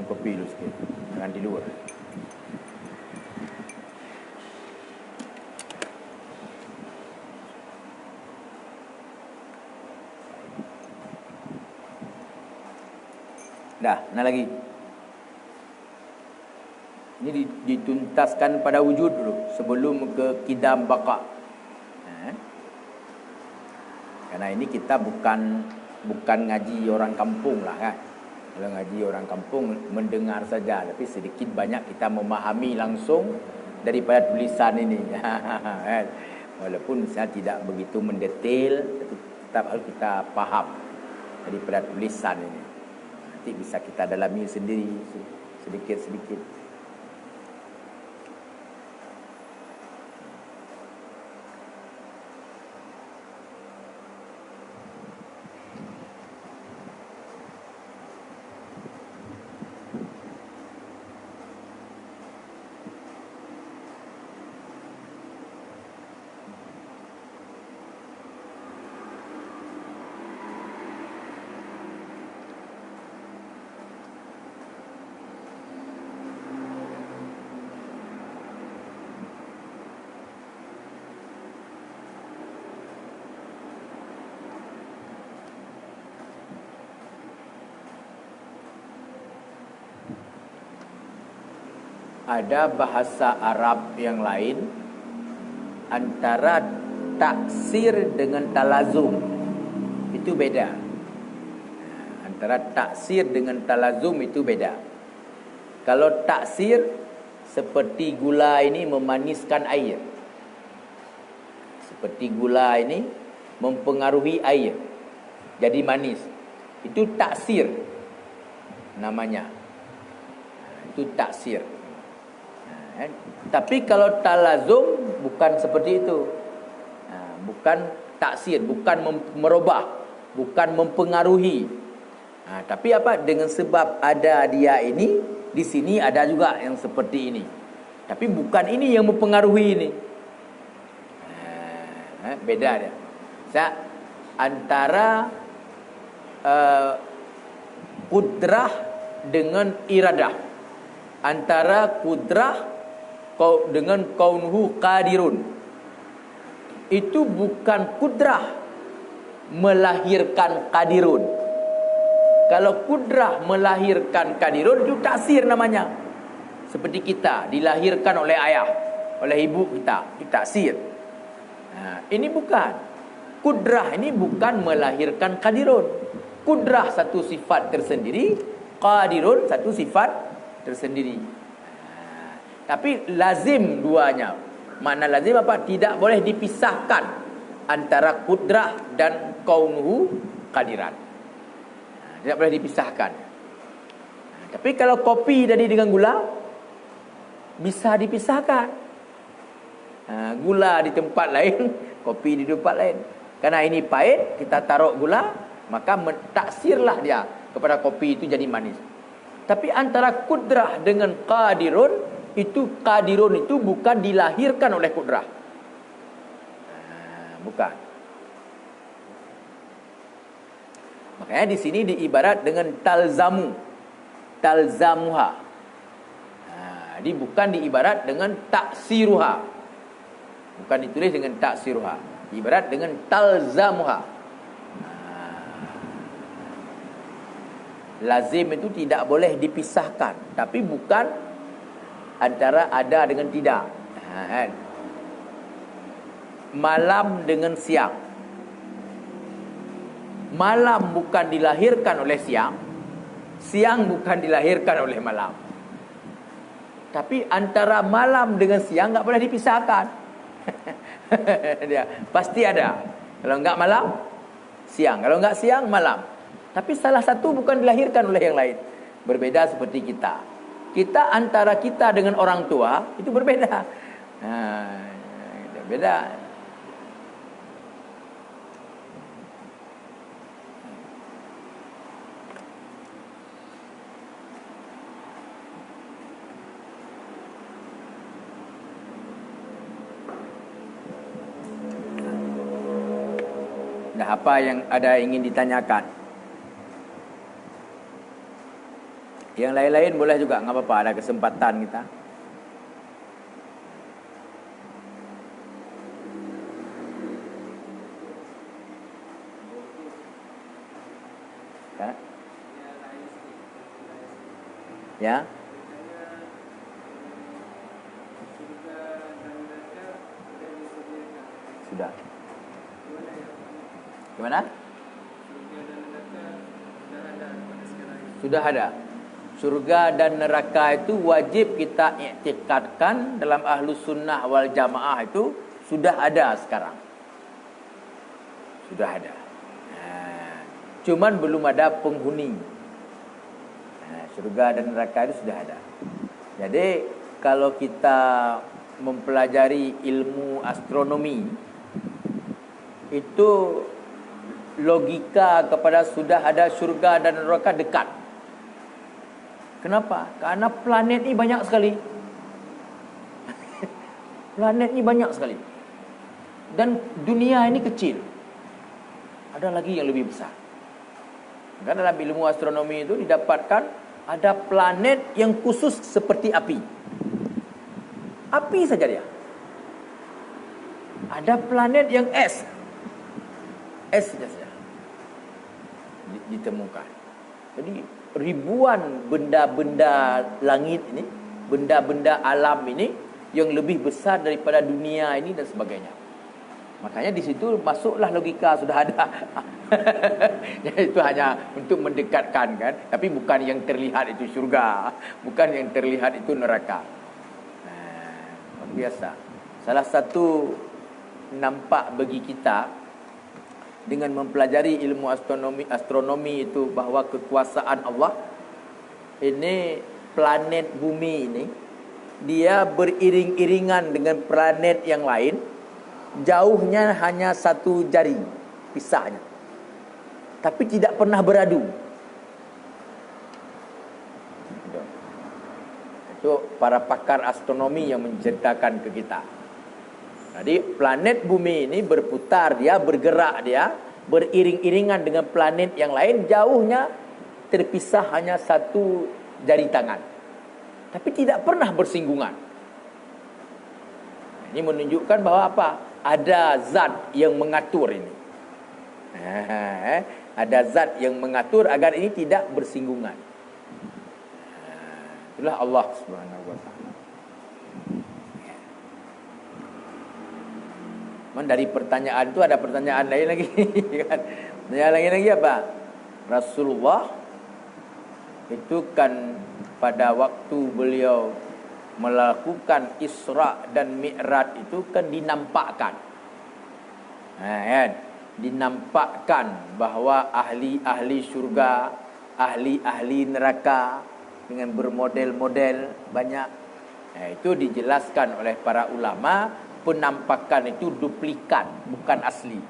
Kopi dulu sikit, jangan di luar. Dah, nak lagi. Ini dituntaskan pada wujud dulu sebelum ke kidam baqa. Karena ini kita bukan ngaji orang kampung lah kan. Kalau ngaji orang kampung mendengar saja, tapi sedikit banyak kita memahami langsung daripada tulisan ini. Walaupun saya tidak begitu mendetail, tapi tetap harus kita faham daripada tulisan ini. Nanti bisa kita dalami sendiri sedikit-sedikit. Ada bahasa Arab yang lain antara taksir dengan talazum itu beda. Antara taksir dengan talazum itu beda. Kalau taksir seperti gula ini memaniskan air. Seperti gula ini mempengaruhi air jadi manis. Itu taksir namanya. Itu taksir. Tapi kalau talazum bukan seperti itu. Bukan taksir, bukan merubah, bukan mempengaruhi. Tapi apa? Dengan sebab ada dia ini, di sini ada juga yang seperti ini. Tapi bukan ini yang mempengaruhi ini. Beda dia. Antara kudrah dengan iradah. Antara kudrah dengan kaunuhu qadirun. Itu bukan kudrah melahirkan qadirun. Kalau kudrah melahirkan qadirun, itu taksir namanya. Seperti kita dilahirkan oleh ayah, oleh ibu kita, itu taksir. Ini bukan. Kudrah ini bukan melahirkan qadirun. Kudrah satu sifat tersendiri, qadirun satu sifat tersendiri. Tapi lazim duanya. Makna lazim apa? Tidak boleh dipisahkan antara kudrah dan kaunuhu qadiran. Tidak boleh dipisahkan. Tapi kalau kopi tadi dengan gula bisa dipisahkan. Gula di tempat lain, kopi di tempat lain. Karena ini pahit, kita taruh gula, maka mentaksirlah dia kepada kopi itu jadi manis. Tapi antara kudrah dengan qadirun, itu qadirun itu bukan dilahirkan oleh kudrah. Bukan. Makanya di sini diibarat dengan talzamu, talzamuha. Jadi bukan diibarat dengan taksiruha. Bukan ditulis dengan taksiruha. Diibarat dengan talzamuha. Lazim itu tidak boleh dipisahkan, tapi bukan antara ada dengan tidak. Malam dengan siang. Malam bukan dilahirkan oleh siang, siang bukan dilahirkan oleh malam. Tapi antara malam dengan siang enggak boleh dipisahkan. Dia pasti ada. Kalau enggak malam, siang. Kalau enggak siang, malam. Tapi salah satu bukan dilahirkan oleh yang lain. Berbeda seperti kita. Kita antara kita dengan orang tua itu berbeda. Beda. Nah, apa yang ada ingin ditanyakan? Yang lain-lain boleh juga, enggak apa-apa, ada kesempatan kita. Ya. Sudah. Gimana? Sudah ada. Surga dan neraka itu wajib kita iktikadkan dalam Ahlus Sunnah wal Jamaah itu sudah ada sekarang. Sudah ada. Cuman belum ada penghuni. Surga dan neraka itu sudah ada. Jadi kalau kita mempelajari ilmu astronomi itu logika kepada sudah ada surga dan neraka dekat. Kenapa? Karena planet ini banyak sekali. Planet ini banyak sekali. Dan dunia ini kecil. Ada lagi yang lebih besar. Karena dalam ilmu astronomi itu didapatkan ada planet yang khusus seperti api. Api saja dia. Ada planet yang es. Es saja ditemukan. Jadi ribuan benda-benda langit ini, benda-benda alam ini yang lebih besar daripada dunia ini dan sebagainya. Makanya di situ masuklah logika sudah ada. Itu hanya untuk mendekatkan kan, tapi bukan yang terlihat itu surga, bukan yang terlihat itu neraka. Biasa. Salah satu nampak bagi kita dengan mempelajari ilmu astronomi itu, bahawa kekuasaan Allah ini, planet bumi ini, dia beriring-iringan dengan planet yang lain, jauhnya hanya satu jari pisahnya, tapi tidak pernah beradu. Itu para pakar astronomi yang menceritakan ke kita. Jadi planet bumi ini berputar, dia bergerak, dia beriring-iringan dengan planet yang lain, jauhnya terpisah hanya satu jari tangan, tapi tidak pernah bersinggungan. Ini menunjukkan bahawa apa? Ada zat yang mengatur ini. Ada zat yang mengatur agar ini tidak bersinggungan. Itulah Allah Subhanahu wa taala. Dari pertanyaan itu ada pertanyaan lain lagi. Pertanyaan lagi apa? Rasulullah itu kan pada waktu beliau melakukan Isra dan Mi'raj itu kan dinampakkan. Dinampakkan bahawa ahli-ahli syurga, ahli-ahli neraka dengan bermodel-model banyak. Itu dijelaskan oleh para ulama, penampakan itu duplikat, bukan asli.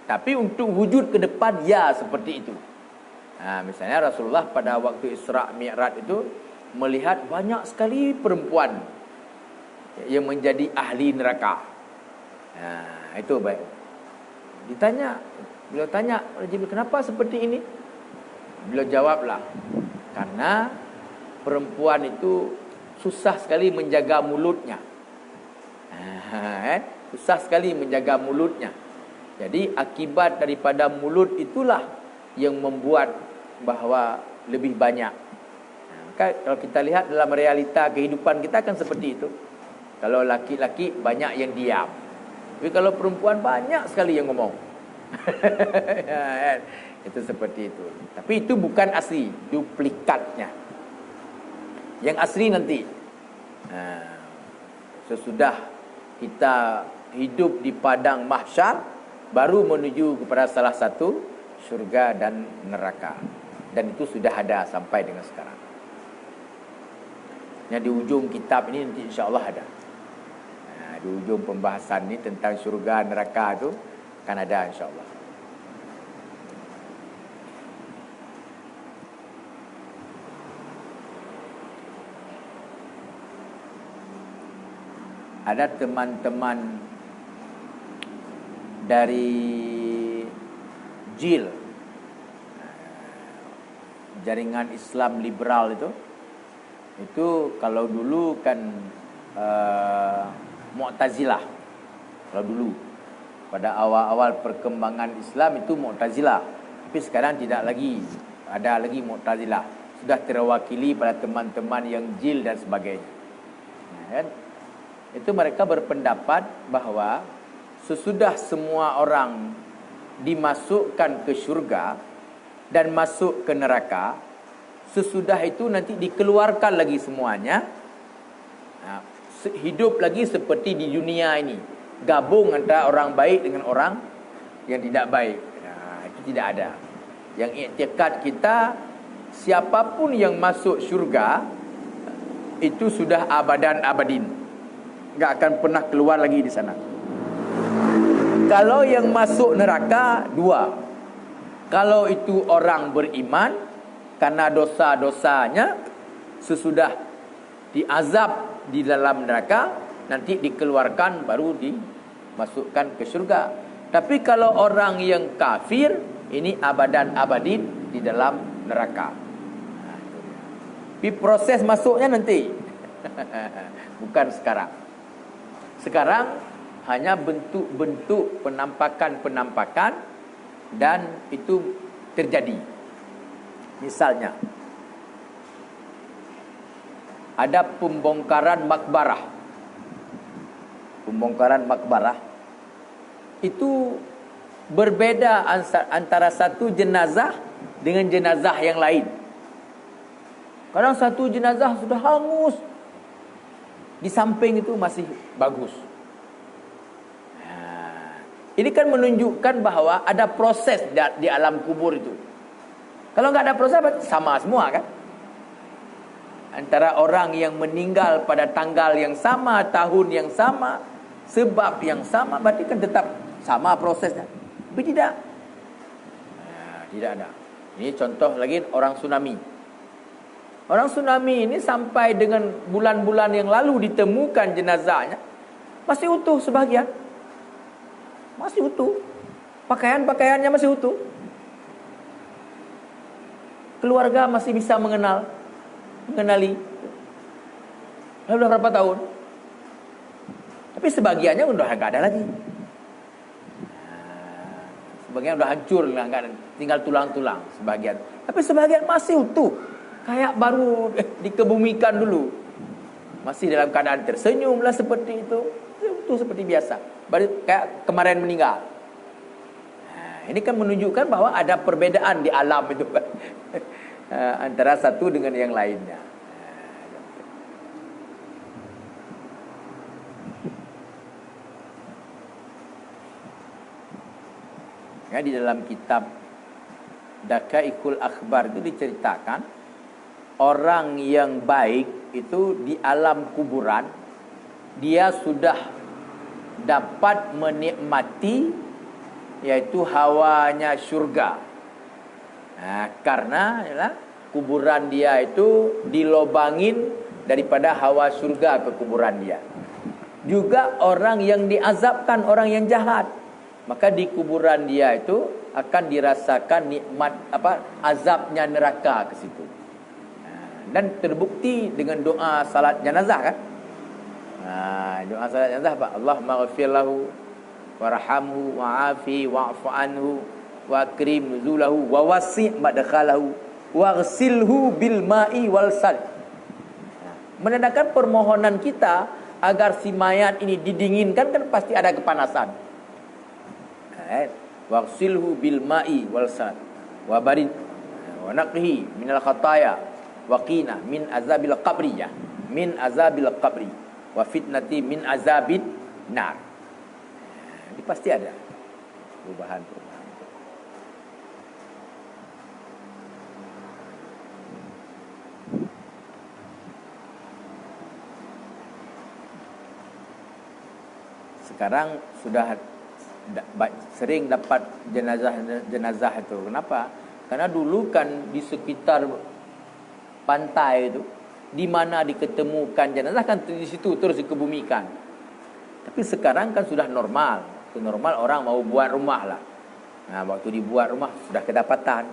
Tapi untuk wujud ke depan, ya seperti itu. Misalnya Rasulullah pada waktu Isra Mi'raj itu melihat banyak sekali perempuan yang menjadi ahli neraka. Itu baik. Beliau tanya Jibril, kenapa seperti ini? Beliau jawablah, karena perempuan itu susah sekali menjaga mulutnya. Susah sekali menjaga mulutnya. Jadi akibat daripada mulut itulah yang membuat bahawa lebih banyak. Maka kalau kita lihat dalam realita kehidupan kita kan seperti itu. Kalau laki-laki banyak yang diam, tapi kalau perempuan banyak sekali yang ngomong. Itu seperti itu. Tapi itu bukan asli, duplikatnya. Yang asli nanti, sesudah kita hidup di padang mahsyar, baru menuju kepada salah satu syurga dan neraka. Dan itu sudah ada sampai dengan sekarang. Yang di ujung kitab ini nanti insya-Allah ada. Di ujung pembahasan ini tentang syurga neraka itu akan ada insya-Allah. Ada teman-teman dari JIL, jaringan Islam liberal itu kalau dulu kan Mu'tazilah. Kalau dulu pada awal-awal perkembangan Islam itu Mu'tazilah, tapi sekarang tidak lagi ada lagi Mu'tazilah, sudah terwakili pada teman-teman yang JIL dan sebagainya. Itu mereka berpendapat bahawa sesudah semua orang dimasukkan ke syurga dan masuk ke neraka, sesudah itu nanti dikeluarkan lagi semuanya, hidup lagi seperti di dunia ini, gabung antara orang baik dengan orang yang tidak baik. Itu tidak ada. Yang i'tikad kita, siapapun yang masuk syurga itu sudah abadan abadin, enggak akan pernah keluar lagi di sana. Kalau yang masuk neraka dua. Kalau itu orang beriman, karena dosa-dosanya sesudah diazab di dalam neraka, nanti dikeluarkan baru dimasukkan ke syurga. Tapi kalau orang yang kafir, ini abadan abadin di dalam neraka. Tapi proses masuknya nanti, bukan sekarang. Sekarang hanya bentuk-bentuk penampakan-penampakan, dan itu terjadi. Misalnya, ada pembongkaran makbarah. Pembongkaran makbarah itu berbeda antara satu jenazah dengan jenazah yang lain. Kadang satu jenazah sudah hangus, di samping itu masih bagus. Ini kan menunjukkan bahwa ada proses di alam kubur itu. Kalau nggak ada proses, sama semua kan? Antara orang yang meninggal pada tanggal yang sama, tahun yang sama, sebab yang sama, berarti kan tetap sama prosesnya. Tapi tidak. Tidak ada. Ini contoh lagi orang tsunami. Orang tsunami ini sampai dengan bulan-bulan yang lalu ditemukan jenazahnya, masih utuh sebagian. Masih utuh. Pakaian-pakaiannya masih utuh. Keluarga masih bisa mengenali. Lalu udah berapa tahun? Tapi sebagiannya udah nggak ada lagi. Sebagian udah hancur, tinggal tulang-tulang sebagian. Tapi sebagian masih utuh, kayak baru dikebumikan dulu. Masih dalam keadaan tersenyum lah seperti itu, utuh seperti biasa. Baru kayak kemarin meninggal. Ini kan menunjukkan bahwa ada perbedaan di alam itu antara satu dengan yang lainnya. Ya, di dalam kitab Daqaiqul Akhbar itu diceritakan orang yang baik itu di alam kuburan dia sudah dapat menikmati yaitu hawanya syurga. Nah, karena kuburan dia itu dilobangin daripada hawa syurga ke kuburan dia. Juga orang yang diazabkan, orang yang jahat, maka di kuburan dia itu akan dirasakan nikmat azabnya neraka ke situ. Dan terbukti dengan doa salat jenazah kan? Doa salat jenazah apa? Allahumma ghfir lahu warhamhu wa'afi wa'fu anhu wa akrim nuzulahu wa wasi' madkhalahu waghsilhu bil ma'i wal sal. Menandakan permohonan kita agar si mayat ini didinginkan, kan pasti ada kepanasan. Waghsilhu bil ma'i wal sal wa barid wa naqhi minal khataya wa qina min azabil qabri, ya, min azabil qabri wa fitnati min azabid nar. Ini pasti ada perubahan. Sekarang sudah sering dapat jenazah itu. Kenapa? Karena dulu kan di sekitar pantai itu, di mana diketemukan jenazah kan di situ terus dikebumikan. Tapi sekarang kan sudah normal. Normal orang mau buat rumah lah. Nah, waktu dibuat rumah sudah kedapatan.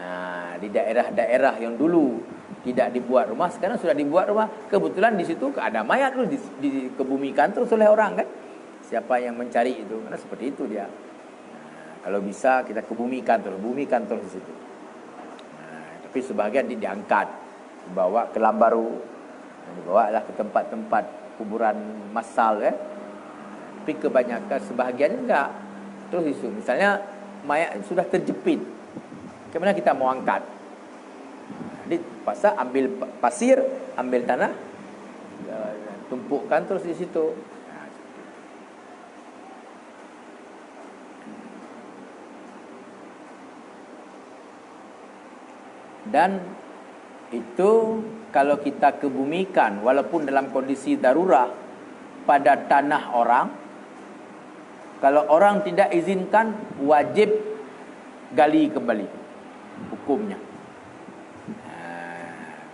Nah, di daerah-daerah yang dulu tidak dibuat rumah, sekarang sudah dibuat rumah. Kebetulan di situ ada mayat terus dikebumikan terus oleh orang kan. Siapa yang mencari itu? Karena seperti itu dia. Nah, kalau bisa kita bumikan terus di situ. Nah, tapi sebagian diangkat, dibawa ke Lambaru, dibawalah ke tempat-tempat kuburan massal ya. Tapi kebanyakan sebahagian enggak. Terus isu, misalnya mayat sudah terjepit, bagaimana kita mau angkat? Jadi pasal ambil pasir, ambil tanah, tumpukkan terus di situ. Dan itu kalau kita kebumikan walaupun dalam kondisi darurat pada tanah orang, kalau orang tidak izinkan wajib gali kembali hukumnya.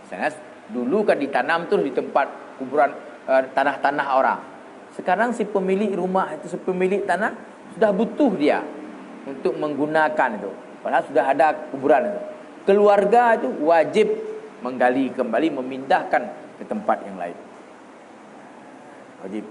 Misalnya dulu kan ditanam terus di tempat kuburan tanah-tanah orang. Sekarang si pemilik rumah itu, si pemilik tanah sudah butuh dia untuk menggunakan itu. Padahal sudah ada kuburan itu. Keluarga itu wajib menggali kembali, memindahkan ke tempat yang lain. Wajib.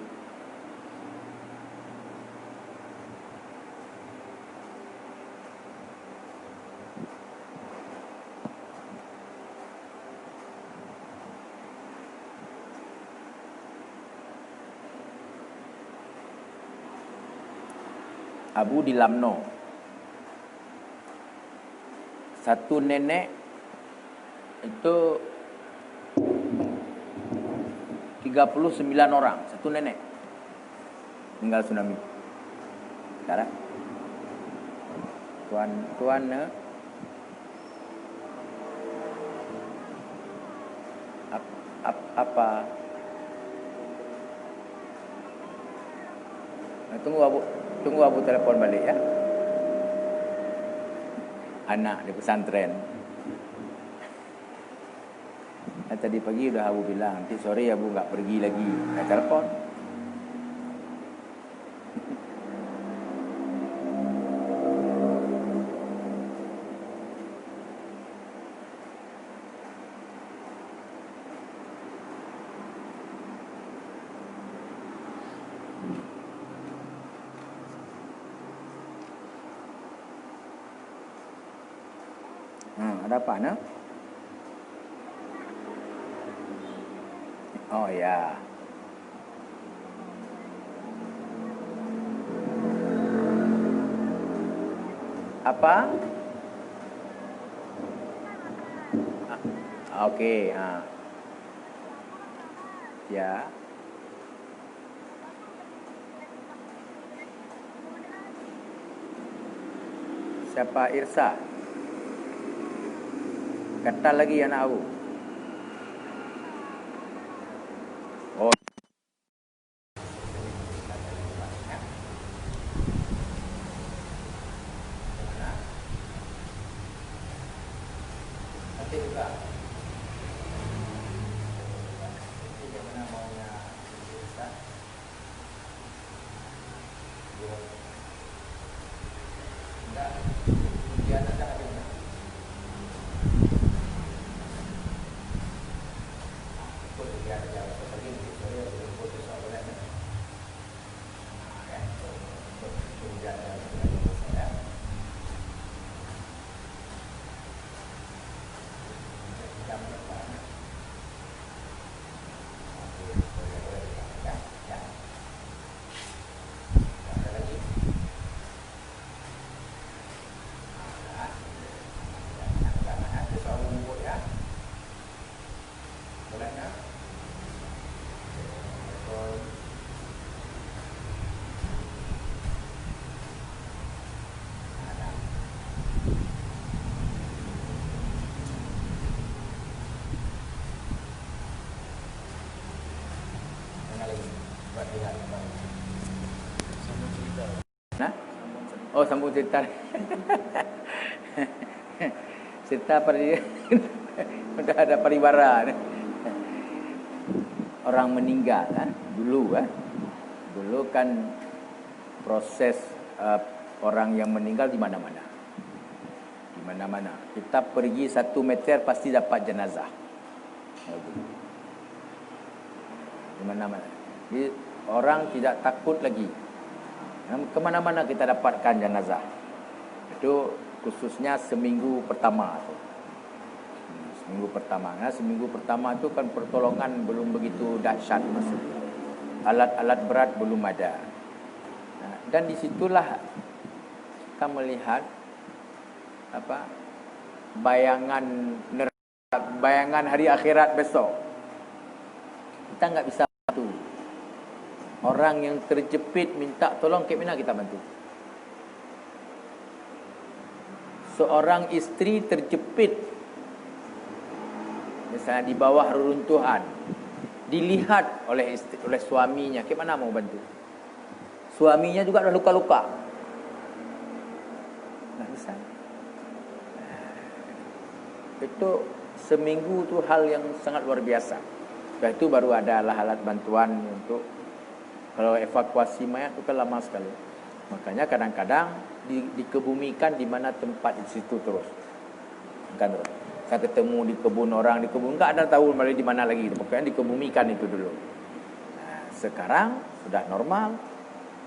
Abu di Lamno, satu nenek itu 39 orang, satu nenek meninggal tsunami. Sekarang tuan apa? Tunggu abu telepon balik ya. Anak di pesantren. Tadi pagi udah abu bilang, nanti sore abu nggak pergi lagi. Saya telepon. Ada apa nak? Oh ya. Apa? Okey. Ya. Siapa Irsa? Kata lagi anak aku. Oh. Nanti juga. Bagaimana maunya Irsa? Enggak. Dia tak ada. Nah? Oh, sambung cerita. Cerita udah ada pariwara. Orang meninggal dulu Dulu kan proses orang yang meninggal di mana-mana. Di mana-mana. Kita pergi 1 meter pasti dapat jenazah. Di mana-mana. Jadi orang tidak takut lagi. Kemana-mana kita dapatkan jenazah. Itu khususnya seminggu pertama tu. Seminggu pertama. Seminggu pertama tu kan pertolongan belum begitu dahsyat masuk. Alat-alat berat belum ada. Dan disitulah kita melihat bayangan neraka, bayangan hari akhirat besok. Kita enggak bisa bantu. Orang yang terjepit minta tolong, ke mana kita bantu? Seorang istri terjepit misalnya di bawah reruntuhan, dilihat oleh suaminya, ke mana mau bantu? Suaminya juga dah luka-luka. Nah, bisa. Itu seminggu tu hal yang sangat luar biasa. Setelah itu baru ada alat bantuan untuk kalau evakuasi mayat itu kan lama sekali. Makanya kadang-kadang dikebumikan di mana tempat di situ terus. Kan terus. Saya ketemu di kebun orang, di kebun enggak ada tahu di mana lagi. Pokoknya dikebumikan itu dulu. Nah, sekarang sudah normal.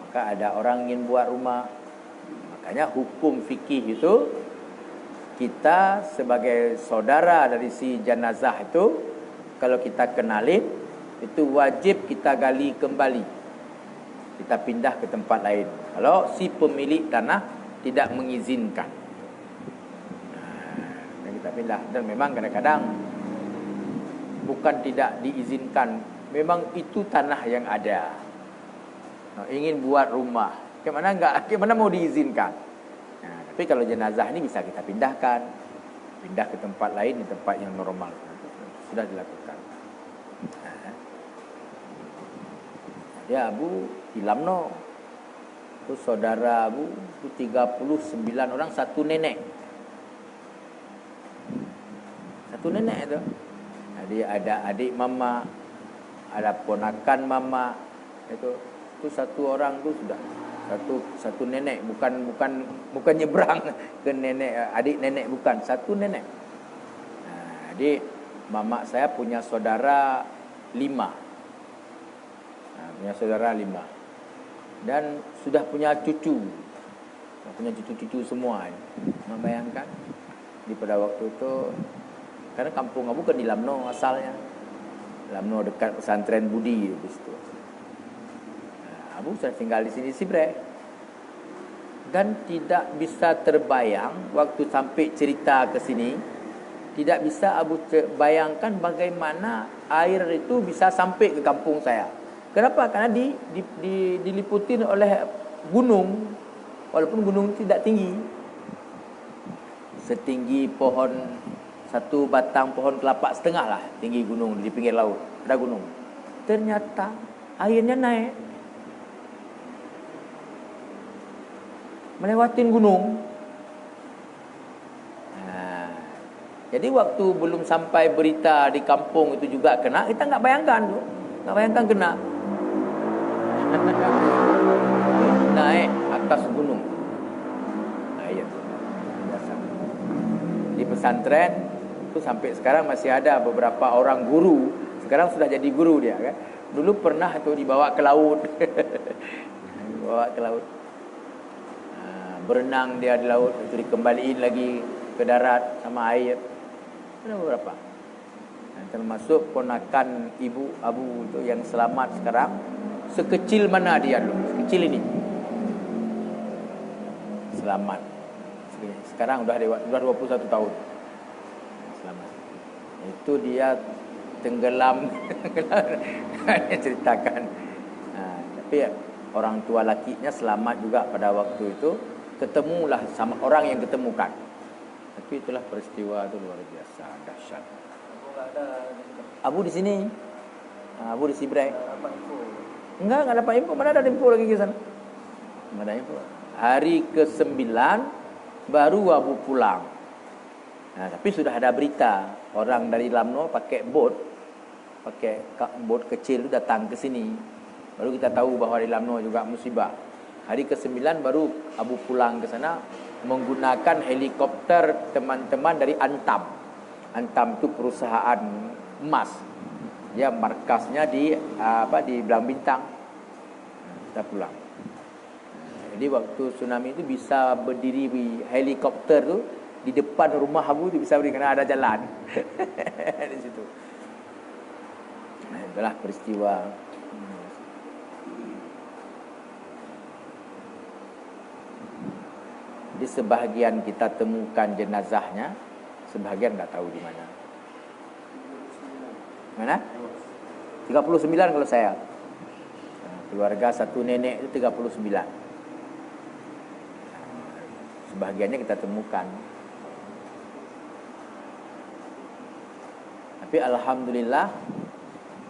Maka ada orang ingin buat rumah. Makanya hukum fikih itu kita sebagai saudara dari si jenazah itu, kalau kita kenalin, itu wajib kita gali kembali. Kita pindah ke tempat lain. Kalau si pemilik tanah tidak mengizinkan, dan kita pindah. Dan memang kadang-kadang bukan tidak diizinkan, memang itu tanah yang ada. Ingin buat rumah, Ke mana mau diizinkan. Nah, tapi kalau jenazah ini bisa kita pindah ke tempat lain, di tempat yang normal. Sudah dilakukan. Nah, dia Abu Ilamno. Itu saudara Abu itu 39 orang, satu nenek. Satu nenek itu. Jadi ada adik mama, ada ponakan mama. Itu satu orang tu sudah satu nenek, bukan nyebrang ke nenek, adik nenek, bukan, satu nenek. Nah, jadi mama saya punya saudara 5. Nah, punya saudara 5. Dan sudah punya cucu semua. Nah, bayangkan di pada waktu itu, karena kampung Abu kan di Lamno asalnya. Lamno dekat pesantren Budi di situ. Abu sudah tinggal di sini Sibre. Dan tidak bisa terbayang waktu sampai cerita ke sini, tidak bisa Abu bayangkan bagaimana air itu bisa sampai ke kampung saya. Kenapa? Karena diliputin oleh gunung, walaupun gunung tidak tinggi. Setinggi pohon, satu batang pohon kelapa setengah lah tinggi gunung di pinggir laut. Ada gunung. Ternyata airnya naik, melewatin gunung. Nah, jadi waktu belum sampai berita di kampung itu juga kena, kita nggak bayangkan kena. Naik atas gunung. Air. Di pesantren itu sampai sekarang masih ada beberapa orang guru. Sekarang sudah jadi guru dia kan. Dulu pernah itu dibawa ke laut. Berenang dia di laut, itu dikembaliin lagi ke darat sama air. Ada beberapa. Dan termasuk ponakan ibu Abu itu yang selamat sekarang. Sekecil mana dia dulu? Sekecil ini. Selamat. Sekarang udah 21 tahun. Selamat. Itu dia tenggelam. Dia ceritakan. Nah, tapi orang tua lakinya selamat juga pada waktu itu. Ketemulah sama orang yang ketemukan. Tapi itulah peristiwa itu luar biasa, dahsyat. Abu di sini. Abu di Sibre. Enggak dapat info. Mana ada info lagi ke sana? Enggak ada info. Hari ke-9 baru Abu pulang. Nah, tapi sudah ada berita orang dari Lamno pakai bot kecil datang ke sini. Baru kita tahu bahwa di Lamno juga musibah. Hari ke-9 baru Abu pulang ke sana menggunakan helikopter teman-teman dari Antam. Antam itu perusahaan emas. Ya, markasnya di Belang Bintang. Kita pulang. Jadi waktu tsunami itu bisa berdiri helikopter tu di depan rumah Abu tu bisa berdiri kerana ada jalan. Di situ. Nah, itulah peristiwa. Di sebahagian kita temukan jenazahnya, sebahagian tak tahu di mana. Mana? 39 kalau saya. Keluarga satu nenek itu 39. Sebahagiannya kita temukan. Tapi alhamdulillah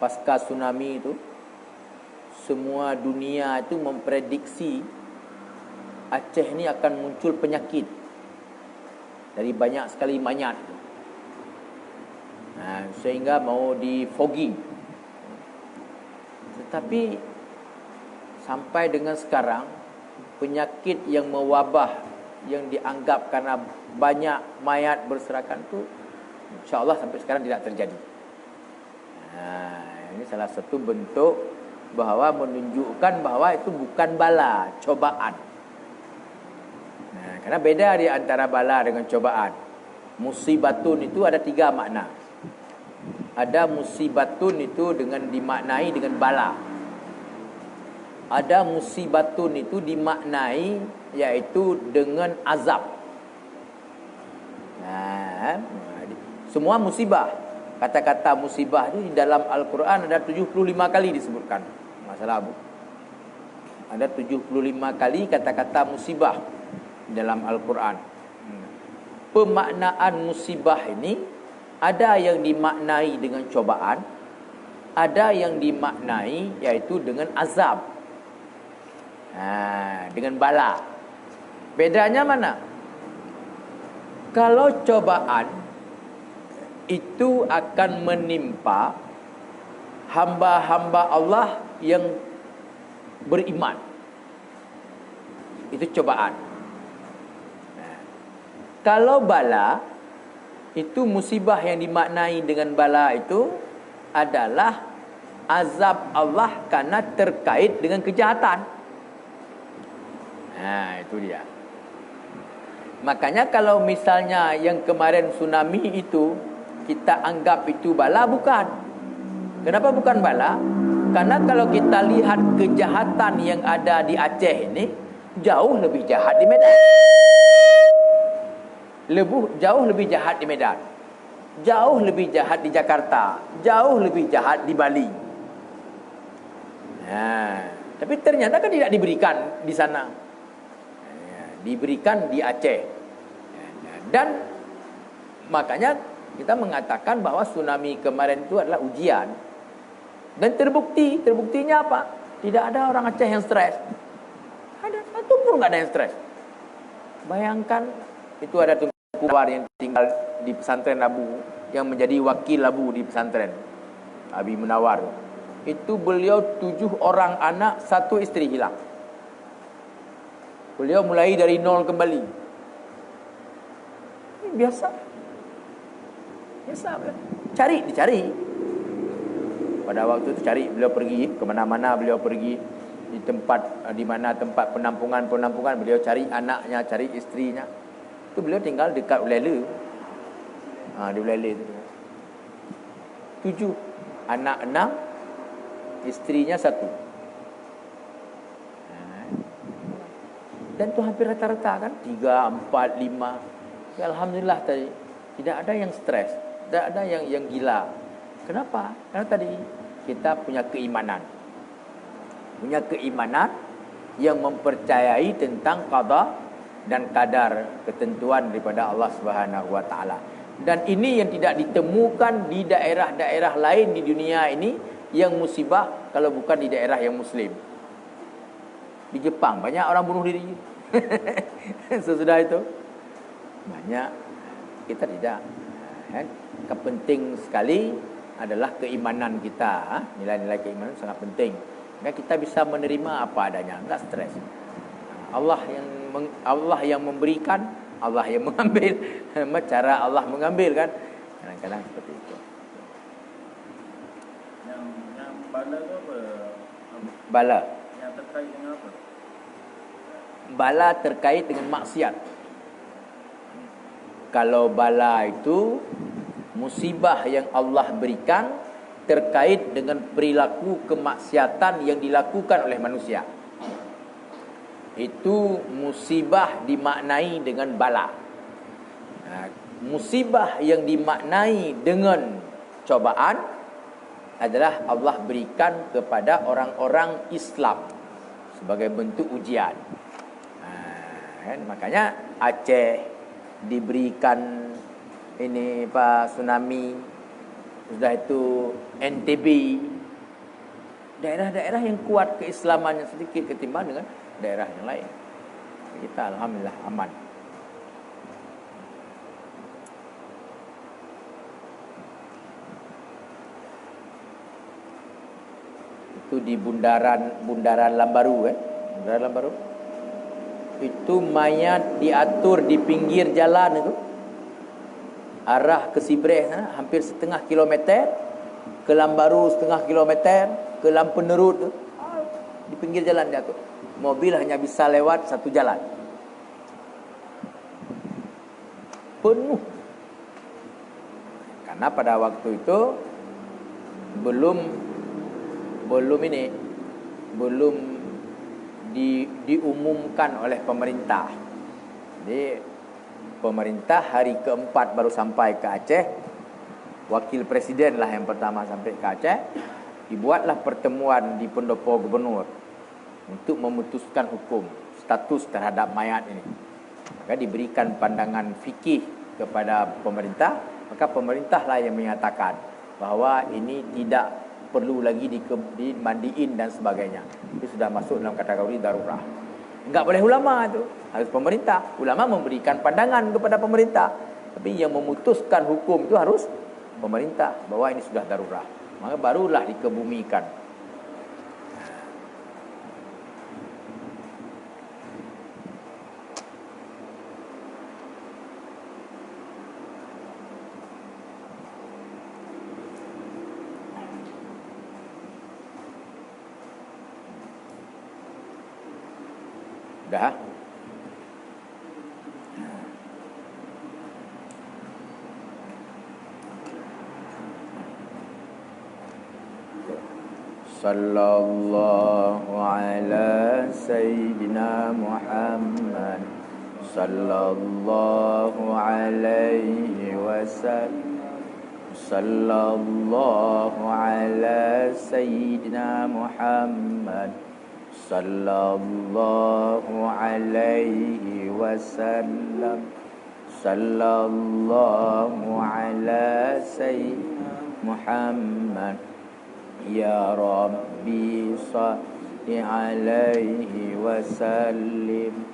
pasca tsunami itu semua dunia itu memprediksi Aceh ni akan muncul penyakit dari banyak sekali manyat. Nah, sehingga mau di fogging. Tetapi sampai dengan sekarang penyakit yang mewabah yang dianggap karena banyak mayat berserakan itu insya-Allah sampai sekarang tidak terjadi. Nah, ini salah satu bentuk bahwa menunjukkan bahwa itu bukan bala, cobaan. Nah, karena beda di antara bala dengan cobaan. Musibatun itu ada 3 makna. Ada musibatun itu dengan dimaknai dengan bala. Ada musibatun itu dimaknai yaitu dengan azab. Nah, semua musibah. Kata-kata musibah itu di dalam Al-Quran ada 75 kali disebutkan. Masalah Abu. Ada 75 kali kata-kata musibah dalam Al-Quran. Pemaknaan musibah ini ada yang dimaknai dengan cobaan, ada yang dimaknai iaitu dengan azab, dengan bala. Bedanya mana? Kalau cobaan itu akan menimpa hamba-hamba Allah yang beriman, itu cobaan. Kalau bala, itu musibah yang dimaknai dengan bala itu adalah azab Allah karena terkait dengan kejahatan. Itu dia. Makanya kalau misalnya yang kemarin tsunami itu kita anggap itu bala, bukan. Kenapa bukan bala? Karena kalau kita lihat kejahatan yang ada di Aceh ini jauh lebih jahat di Medan. Jauh lebih jahat di Medan, jauh lebih jahat di Jakarta, jauh lebih jahat di Bali. Tapi ternyata kan tidak diberikan di sana, diberikan di Aceh. Dan makanya kita mengatakan bahwa tsunami kemarin itu adalah ujian. Dan terbuktinya apa? Tidak ada orang Aceh yang stres. Ada satu pun nggak ada yang stres. Bayangkan, itu ada Kubar yang tinggal di pesantren Labu, yang menjadi wakil Labu di pesantren Abi Munawar. Itu beliau 7 orang anak, 1 isteri hilang. Beliau mulai dari nol kembali. Ini biasa. Dicari. Pada waktu itu cari, beliau pergi ke mana-mana, beliau pergi di mana tempat penampungan, beliau cari anaknya, cari istrinya. Itu beliau tinggal dekat Ulela. Di Ulela itu. 7 anak 6, istrinya 1. Dan itu hampir rata-rata kan 3, 4, 5. Ya, alhamdulillah tadi tidak ada yang stres, tidak ada yang gila. Kenapa? Karena tadi kita punya keimanan yang mempercayai tentang qada dan kadar, ketentuan daripada Allah Subhanahu wa taala. Dan ini yang tidak ditemukan di daerah-daerah lain di dunia ini yang musibah kalau bukan di daerah yang muslim. Di Jepang banyak orang bunuh diri. Sesudah itu banyak, kita tidak. Kepenting sekali adalah keimanan kita. Nilai-nilai keimanan sangat penting. Kita bisa menerima apa adanya, enggak stres. Allah yang memberikan, Allah yang mengambil. Cara Allah mengambil kan, kadang-kadang seperti itu. Yang bala itu apa? Bala. Yang terkait dengan apa? Bala terkait dengan maksiat. Kalau bala itu musibah yang Allah berikan terkait dengan perilaku kemaksiatan yang dilakukan oleh manusia. Itu musibah dimaknai dengan bala. Musibah yang dimaknai dengan cobaan adalah Allah berikan kepada orang-orang Islam sebagai bentuk ujian. Makanya Aceh diberikan ini tsunami, sudah itu NTB, daerah-daerah yang kuat keislamannya sedikit ketimbang dengan daerah yang lain. Kita alhamdulillah aman. Itu di bundaran Lambaru kan? Bundaran Lambaru. Itu mayat diatur di pinggir jalan itu. Arah ke Sibreh hampir setengah kilometer, ke Lambaru setengah kilometer, ke Lampenerut tu, di pinggir jalan diatur. Mobil hanya bisa lewat satu jalan. Penuh. Karena pada waktu itu belum diumumkan oleh pemerintah. Jadi pemerintah hari keempat baru sampai ke Aceh. Wakil Presiden lah yang pertama sampai ke Aceh. Dibuatlah pertemuan di pendopo gubernur. untuk memutuskan hukum status terhadap mayat ini. Maka diberikan pandangan fikih kepada pemerintah, maka pemerintahlah yang menyatakan bahawa ini tidak perlu lagi dimandiin dan sebagainya. Itu sudah masuk dalam kategori darurah. Enggak boleh ulama itu, harus pemerintah. Ulama memberikan pandangan kepada pemerintah, tapi yang memutuskan hukum itu harus pemerintah bahwa ini sudah darurah. Maka barulah dikebumikan. Dah. Sallallahu ala sayyidina Muhammad sallallahu alaihi wasallam. Sallallahu ala sayyidina Muhammad sallallahu alaihi wasallam. Sallallahu ala sayyidina Muhammad. Ya Rabbi salli alaihi wasallim.